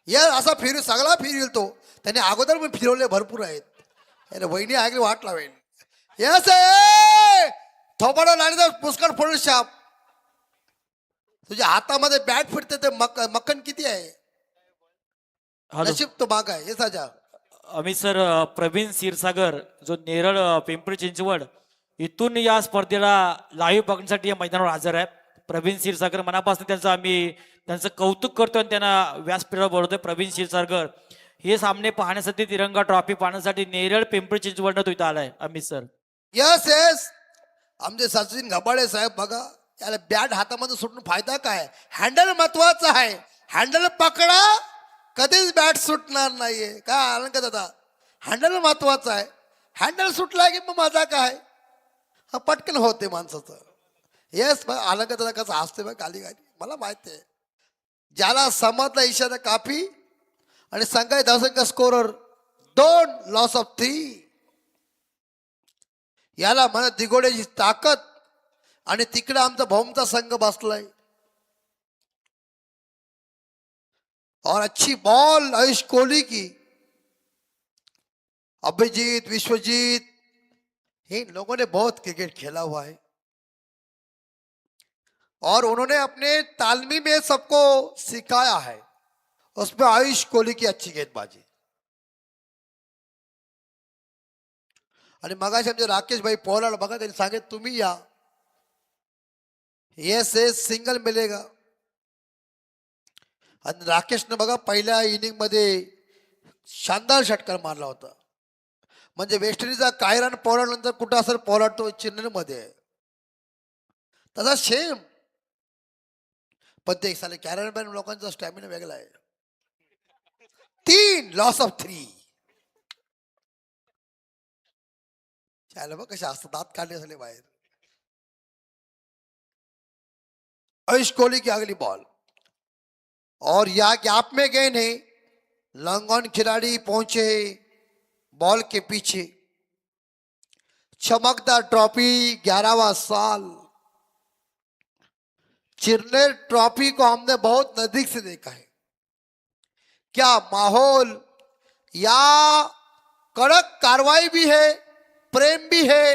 या असा फिरू, सगळा फिरविल तो. त्याने अगोदर पण फिरवले भरपूर आहेत. अरे वहिनी ऐकली वाट लावेल. यस, थोपाडा लाईनचा पुष्कळ फोडून शाप. तुझ्या हातामध्ये बॅट फिरते ते मक्कन किती आहे. हॅलो नशीब तो माग आहे. हे साजा अमित सर, प्रवीण क्षीरसागर जो नेरळ पिंपरी चिंचवड इथून या स्पर्धेला लाईव्ह बघण्यासाठी या मैदानावर हजर आहे. प्रवीण क्षीरसागर, मनापासून त्यांचं कौतुक करतो आणि त्यांना व्यासपीठावर बोलवतोय. प्रवीण क्षीरसागर हे सामने पाहण्यासाठी, तिरंगा ट्रॉफी पाहण्यासाठी नेरळ पिंपरी चिंचवडनं तो इथं आलाय. अमित सर, यस येस, आमचे सचिन घबाडे साहेब बघा, याला बॅट हातामध्ये सुटून फायदा काय. हँडल महत्वाचा आहे. हँडल पकडा, कधीच बॅट सुटणार नाहीये. काय आलं का दादा, हँडल महत्वाचा आहे. हँडल सुटला की मग माझा काय, हा पटकन होते माणसाचं. येस, आलं का दादा कसं हसते बघ गाली गाली. मला माहिती आहे, ज्याला समजला इशारा काफी. आणि संघाय धावसंख्या स्कोरर 2 लॉस ऑफ 3. याला म्हणा दिगोड्याची ताकद. आणि तिकडे आमचा भौमचा संघ बसलाय. और अच्छी बॉल आयुष कोहली की. अभिजीत, विश्वजीत, इन लोगों ने बहुत क्रिकेट खेला हुआ है और उन्होंने अपने तालमी में सबको सिखाया है. उसमें आयुष कोहली की अच्छी गेंदबाजी. आणि मगाशी आमचे राकेश भाई पोलाड बघा, त्यांनी सांगितलं तुम्ही या. येस येस, सिंगल मिलेगा. आणि राकेशने बघा पहिल्या इनिंग मध्ये शानदार षटकार मारला होता. म्हणजे वेस्ट इंडिजचा कायरान पोलाड नंतर कुठं असेल पोलाड तो चेन्नईमध्ये आहे. तसा शेम पण ते साले कॅरेबियन लोकांचा स्टॅमिना वेगळा आहे. 3 लॉस ऑफ 3. चायला बघ कशा असतात, दात काढले झाले बाहेर. आयुष कोहली की अगली बॉल और या गैप में गए नहीं. लंगन खिलाड़ी पहुंचे बॉल के पीछे. चमकदार ट्रॉफी 11वां साल. चिरनेर ट्रॉफी को हमने बहुत नजदीक से देखा है. क्या माहौल या कड़क कार्रवाई भी है, प्रेम भी है,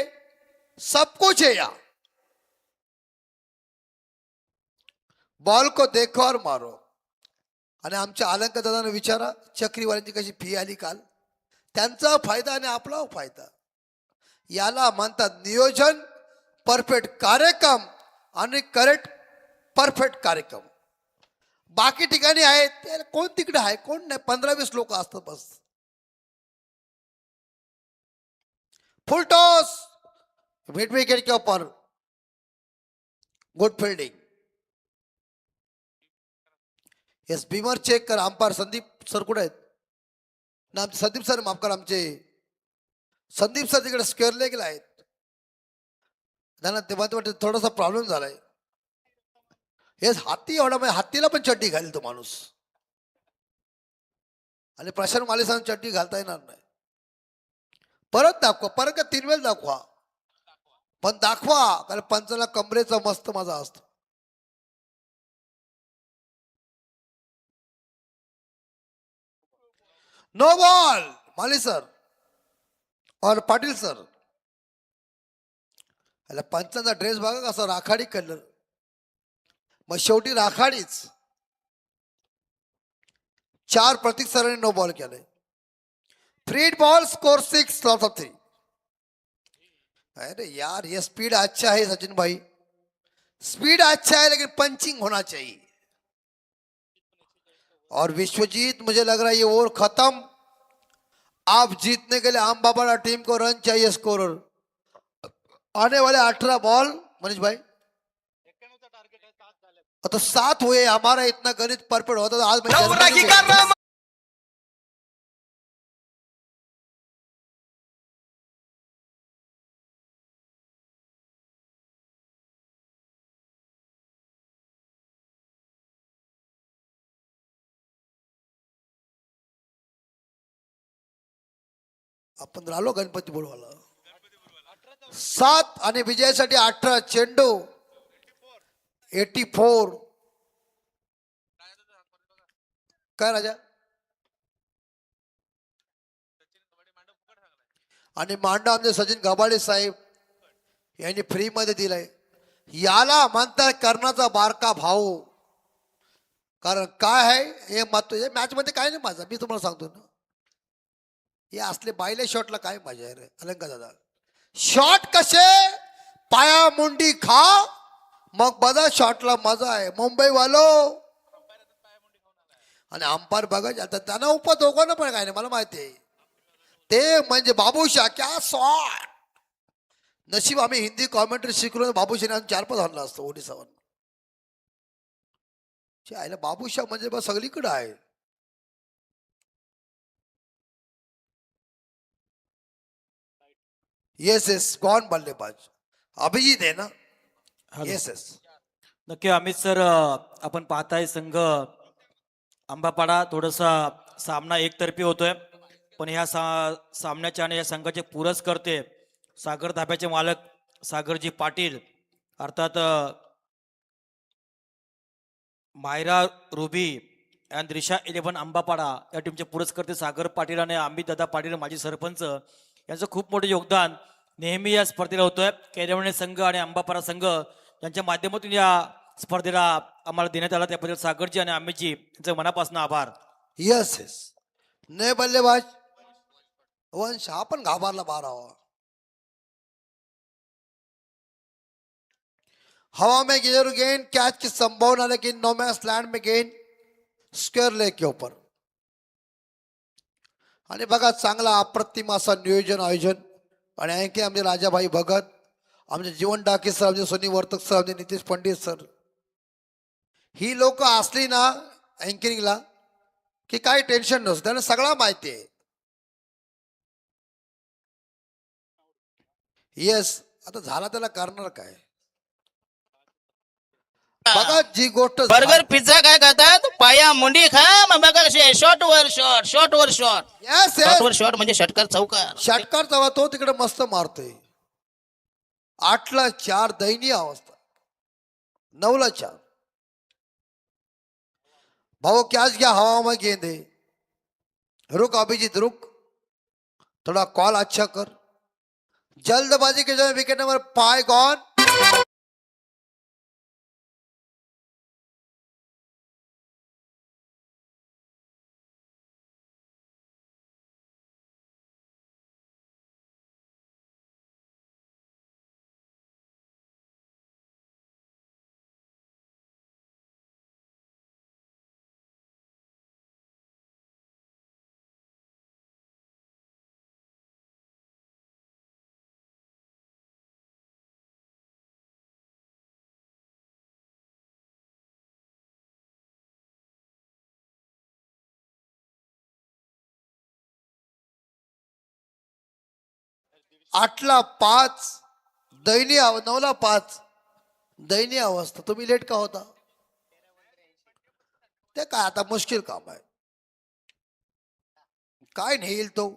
सब कुछ है. या बॉल को देखो और मारो. आणि आमच्या अलंका दादांना विचारा चक्रीवाल्यांची कशी फी आली काल. त्यांचा फायदा आणि आपला फायदा. याला म्हणतात नियोजन, परफेक्ट कार्यक्रम आणि करेक्ट परफेक्ट कार्यक्रम. बाकी ठिकाणी आहे ते कोण तिकडे आहे कोण नाही, 15-20 लोक असतात बस. फुल टॉस मिड विकेट के ऊपर. Good fielding. Yes beamer check कर. अंपायर संदीप सर कुठे आहेत ना? आमचे संदीप सर माफ कर, आमचे संदीप सर तिकडे स्क्वेअरला गेले आहेत. त्यांना तेव्हा वाटतं थोडासा प्रॉब्लेम झालाय. हेच हाती एवढा म्हणजे हातीला पण चड्डी घालेल तो माणूस. आणि प्रशांत मालेसांना चड्डी घालता येणार नाही. परत दाखवा, परत का 3 वेळ दाखवा, पण दाखवा कारण पंचाला कमरेचा मस्त मजा असतो. No ball. माली सर और पाटील सर. याला पंचांचा ड्रेस बघा कसा राखाडी कलर. मग शेवटी राखाडीच. 4 प्रतीक सरांनी नो बॉल केले. Free ball score 6 loss of 3. अरे यार ये स्पीड अच्छा है सचिन भाई, स्पीड अच्छा है लेकिन पंचिंग होना चाहिए. और विश्वजीत मुझे लग रहा है ये ओवर खत्म. आप जीतने के लिए आम बाबा टीम को रन चाहिए स्कोरर. आने वाले 18 बॉल मनीष भाई तो 7 हुए. हमारा इतना गणित परफेक्ट होता तो आज मैं आपण राहिलो गणपती बोलवाला. 7 आणि विजयासाठी 18 चेंडू. 84. काय राजा आणि मांडा आमचे सचिन गबाडे साहेब यांनी फ्री मध्ये दिलाय. याला म्हणतात कर्णाचा बारका भाऊ. कारण काय आहे हे महत्व मॅच मध्ये काय नाही माझा, मी तुम्हाला सांगतो ना. हे असले बायले शॉटला काय मजा आहे रे अलंका दादा. शॉट कसे पाया मुंडी खा मग बघा शॉटला मजा आहे. मुंबई वालो आणि अंपायर बघा आता त्यांना उपत दोघांना पण काय नाही मला माहिती आहे. ते म्हणजे बाबूशा क्या शॉट. नशीब आम्ही हिंदी कॉमेंट्री शिकलो बाबूशाने 4-5 हरला असतो ओडिसावर. आयला बाबूशा म्हणजे बस सगळीकडे आहे. येस येस कौन बल्लेबाज अभिजित आहे ना? येस येस नक्की अमित सर. आपण पाहताय संघ आंबापाडा थोडासा सामना एकतर्फी होतोय, पण ह्या सामन्याच्या आणि या संघाचे पुरस्कर्ते सागर धाब्याचे मालक सागरजी पाटील अर्थात मायरा रुबी अँड रिषा 11 आंबापाडा या टीमचे पुरस्कर्ते सागर पाटील आणि अमित दादा पाटील माजी सरपंच यांचं खूप मोठं योगदान नेहमी या स्पर्धेला होतोय. केरवणे संघ आणि आंबापाडा संघ यांच्या माध्यमातून या स्पर्धेला आम्हाला देण्यात आला त्याबद्दल सागरजी आणि अमितजी यांचं मनापासून आभार. यस यस नए बल्लेबाज वंश हा पण घाबरला 12. हवा में गिर गेंद कैच की संभावना लेकिन नो मैच लैंड में गेंद स्क्वेअर लेग के ऊपर. आणि बघा चांगला अप्रतिम असा नियोजन आयोजन आणि आणखी आमचे राजाभाई भगत, आमचे जीवन डाके सर, आमचे सोनी वर्तक सर, आमचे नितीश पंडित सर ही लोक असली ना अँकरिंगला की काही टेन्शन नसतं, त्यांना सगळं माहिती आहे. येस, आता झाला त्याला करणार काय. बघा जी गोष्ट बर्गर पिझ्झा काय करतात, पाया मुंडी खा मग बघा शॉर्ट वर शॉर्ट, शॉर्ट वर शॉर्ट, येस शॉर्ट वर येस शॉर्ट म्हणजे षटकार चौकार. षटकार तेव्हा तो तिकडे मस्त मारतोय. 8ला 4 दयनीय अवस्था, 9ला 4. भाऊ कॅच घ्या, हवा में गेंदे. रुक अभिजीत रुक, थोड़ा कॉल अच्छा कर. जल्दबाजी के जो विकेट नंबर 5 गॉन. आठला 5 दयनीय, 9ला 5 दयनीय अवस्था. तुम्ही लेट का होता? ते काय आता मुश्किल काम आहे. काय नेईल तो,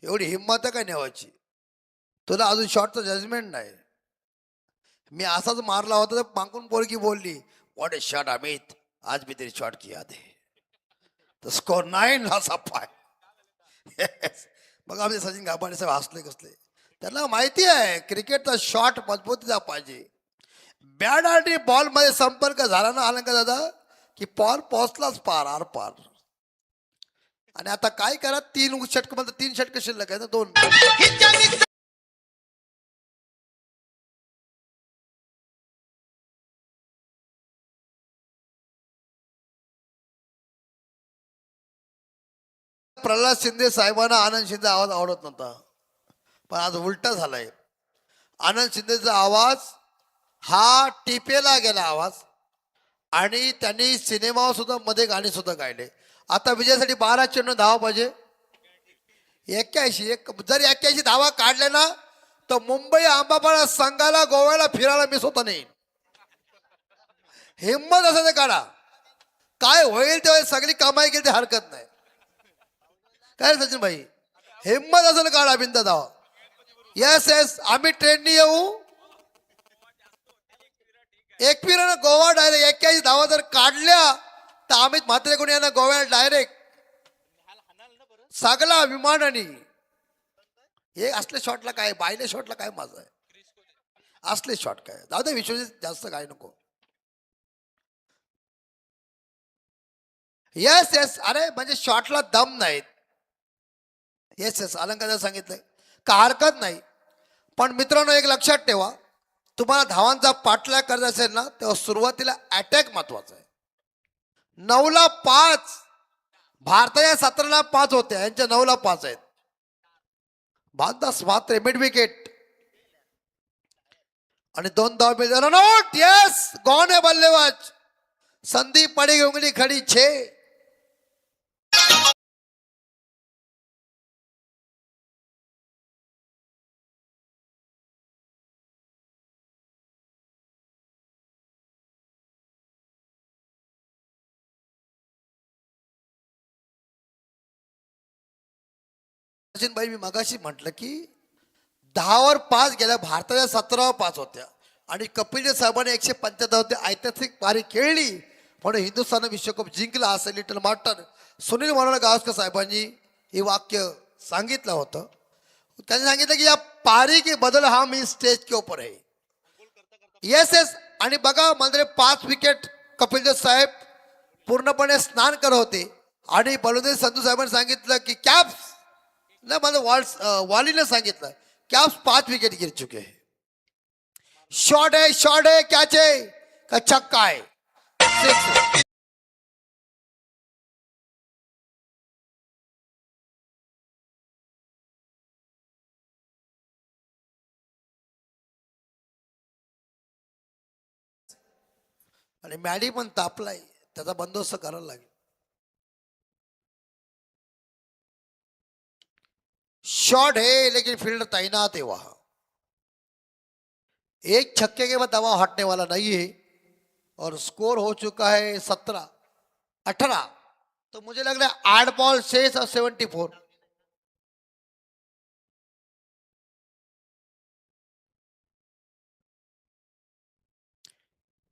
एवढी हिंमत आहे काय नेवायची? तुला अजून शॉटचं जजमेंट नाही. मी असाच मारला होता तर मागून पोरगी बोलली, व्हॉट ए शॉट अमित, आज भी तेरी शॉट किया दे. तर स्कोर 9 असा 5. बघा आमचे सचिन गाभाणे साहेब हसले कसले. त्यांना माहिती आहे क्रिकेटचा शॉट मजबूतीचा पाहिजे. बॅट आणि बॉल मध्ये संपर्क झाला ना अलंका दादा की बॉल पोहोचलाच पार आर पार. आणि आता काय करा, 3 षटक म्हणजे 3 षटक शिल्लक आहे ना, 2. प्रल्हाद शिंदे साहेबांना आनंद शिंदे आवाज आवडत नव्हता, पण आज उलटा झालाय. आनंद शिंदेचा आवाज हा टिपेला गेला आवाज, आणि त्यांनी सिनेमा सुद्धा मध्ये गाणी सुद्धा गायले. आता विजयासाठी 12 चेंडू धावा पाहिजे. 81 जर 81 धावा काढल्या ना तर मुंबई आंबापाडा संघाला गोव्याला फिरायला मिस होता नाही. हिंमत असं ते काढा, काय होईल तेव्हा सगळी कमाई केली ते हरकत नाही. काय सचिन भाई, हिंमत असेल काढा बिंद धावा. येस येस, आम्ही ट्रेननी येऊ. एकविरानं गोवा डायरेक्ट 81 धावा जर काढल्या तर अमित म्हात्रे कोणी यांना गोव्याला डायरेक्ट सगळा विमानाने. हे असले शॉटला काय, बायले शॉटला काय माझं आहे, असले शॉट काय जाऊ दे. विश्वजित जास्त काय नको. येस येस, अरे म्हणजे शॉटला दम नाहीत. येस येस, अलंकाला सांगितलंय का हरकत नाही. पण मित्रांनो एक लक्षात ठेवा, तुम्हाला धावांचा पाठलाग करायचा असेल ना तेव्हा सुरुवातीला अटॅक महत्वाचा आहे. 9ला 5 भारताच्या 17ला 5 होत्या, यांच्या 9ला 5 आहेत. बांधास मात्र मिड विकेट आणि 2 धाव मिळणार. नोट येस, गॉन आहे बल्लेबाज. संदीप पडी उंगली खडी 6. सचिन भाई, मी मगाशी म्हटलं की 10वर 5 गेल्या, भारताच्या 17वर 5 होत्या आणि कपिल देव साहेबांनी 175 ऐतिहासिक पारी खेळली म्हणून हिंदुस्थान विश्वकप जिंकला असं लिटल मार्टन सुनील मनोहर गावस्कर साहेबांनी हे वाक्य सांगितलं होतं. त्यांनी सांगितलं की या पारी के बदल हा मी स्टेज के ऊपर आहे. येस येस, आणि बघा म्हणजे 5 विकेट कपिल देव साहेब पूर्णपणे स्नान करत होते आणि बलवंत संधू साहेबांनी सांगितलं की कॅप्स ना, माझं वालीने सांगितलं कॅप्स 5 विकेट गिर चुके हैं. शॉट है कॅच है का छक्का आहे. 6. आणि मॅडी पण तापलाय, त्याचा बंदोबस्त करायला लागेल. शॉट है लेकिन फील्ड तैनात है वहां. एक छक्के के बाद दवा हटने वाला नहीं है और स्कोर हो चुका है 17-18. तो मुझे लग रहा है 8 बॉल शेष और 74.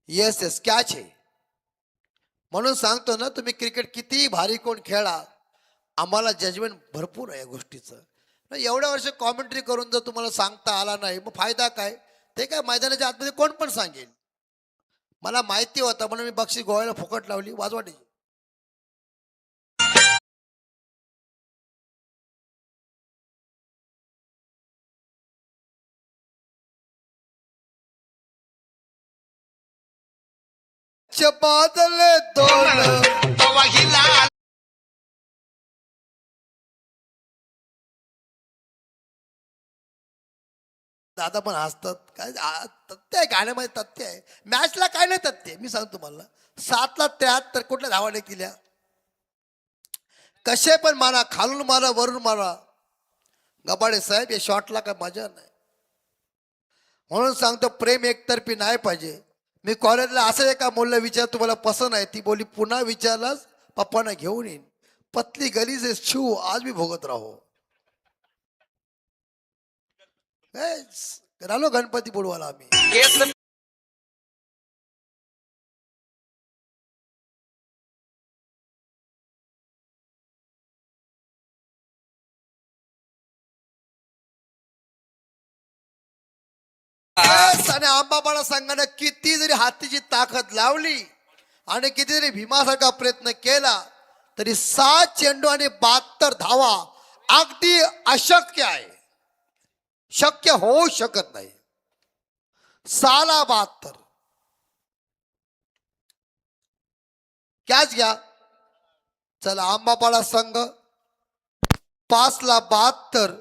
येस येस कॅच आहे. म्हणून सांगतो ना, तुम्ही क्रिकेट किती भारी कोण खेळा, आम्हाला जजमेंट भरपूर आहे या गोष्टीचं. एवढ्या वर्ष कॉमेंट्री करून जर तुम्हाला सांगता आला नाही मग फायदा काय? ते काय मैदानाच्या आतमध्ये कोण पण सांगेल. मला माहिती होतं म्हणून मी बक्षीस गोव्याला फुकट लावली वाजवाटी. बादल दोन दादा पण हसतात. काय तथ्य आहे गाण्यामध्ये, तथ्य आहे. मॅचला काय नाही तथ्य, मी सांगतो तुम्हाला. 7ला 73 कुठल्या धावा नाही केल्या. कसे पण मारा, खालून मारा, वरून मारा. गबाडे साहेब या शॉटला काय मजा नाही. म्हणून सांगतो प्रेम एकतर्फी नाही पाहिजे. मी कॉलेजला असं एका मुलं विचार तुम्हाला पसंत आहे, ती बोली पुन्हा विचारलाच पप्पांना घेऊन येईन. पतली गली से छू आज भी भोगत राहो. राहिलो गणपती बुडवाला आम्ही. आणि आंबापाडा संघाने किती जरी हातीची ताकद लावली आणि किती जरी भीमासारखा प्रयत्न केला तरी 7 चेंडू आणि 72 धावा अगदी अशक्य आहे. शक्य होऊ शकत नाही. 6ला 72. कॅच घ्या. चला आंबापाडा संघ 5ला 72.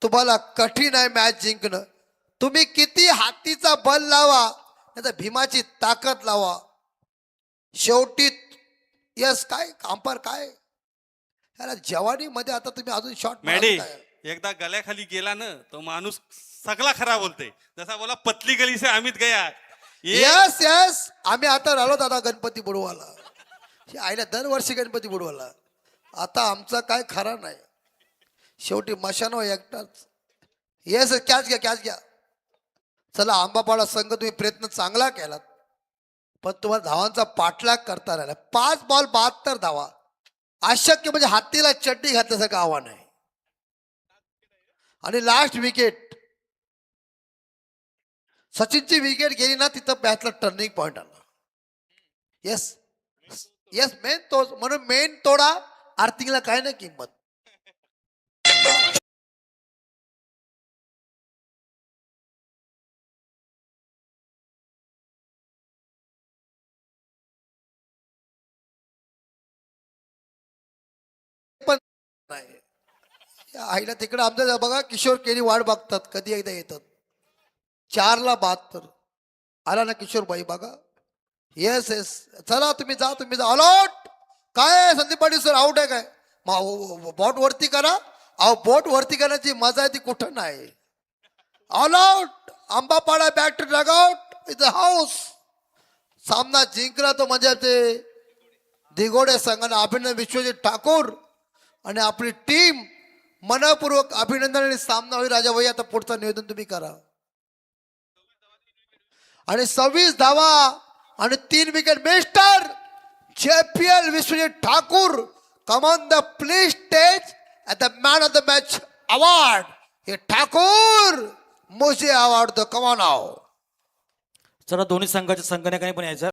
तुम्हाला कठीण आहे मॅच जिंकणं. तुम्ही किती हातीचा बल लावा, त्याचा भीमाची ताकद लावा, शेवटी यस काय अंपायर काय याला जवानी मध्ये आता तुम्ही अजून शॉट मॅडी एकदा गल्याखाली गेला ना तो माणूस सगळा खरा बोलते. जसा बोला पतली गली से अमित गया. यस यस आम्ही आता राहिलो दादा गणपती बुडवाला. आईला दरवर्षी गणपती बुडवाला. आता आमचा काय खरा नाही. शेवटी मशानो एकटाच. येस कॅच घ्या, कॅच घ्या. चला आंबापाडा संघ तुम्ही प्रयत्न चांगला केलात पण तुम्हाला धावांचा पाठलाग करता राहिला. 5 बॉल 72 धावा अशक्य, म्हणजे हातीला चड्डी घातल्यासारखं आव्हान आहे. आणि लास्ट विकेट सचिनची विकेट गेली ना तिथं मॅचला टर्निंग पॉइंट आला. येस येस मेन तोच. म्हणून मेन तोडा आर्थिंगला काय नाही किंमत. पण नाही या आईला तिकडे आमच्या बघा किशोर केरी वाट बघतात कधी एकदा येतात. 4ला 72 आला ना किशोर भाई बघा. येस येस चला तुम्ही जा, तुम्ही जा. All out. काय संदीप पाटील सर आउट आहे काय? बॉट वरती करा. अहो बोट वरती करण्याची मजा आहे ती कुठं नाही. All out. Ambapada back to dugout is the house. सामना जिंकला तो म्हणजे ते दिगोडे संघाने अभिनंदन विश्वजित ठाकूर आणि आपली टीम मनपूर्वक अभिनंदन. आणि सामना होईल राजा भाई. आता पुढचं निवेदन तुम्ही करा. आणि 26 धावा आणि 3 wicket. Mister JPL Vishwajit Thakur come on the please stage at the man of the match award. हे ठाकूर मुझे अवॉर्ड दो. कम ऑन आओ. चला दोन्ही संघाच्या संघटनेकडे पण यायचं.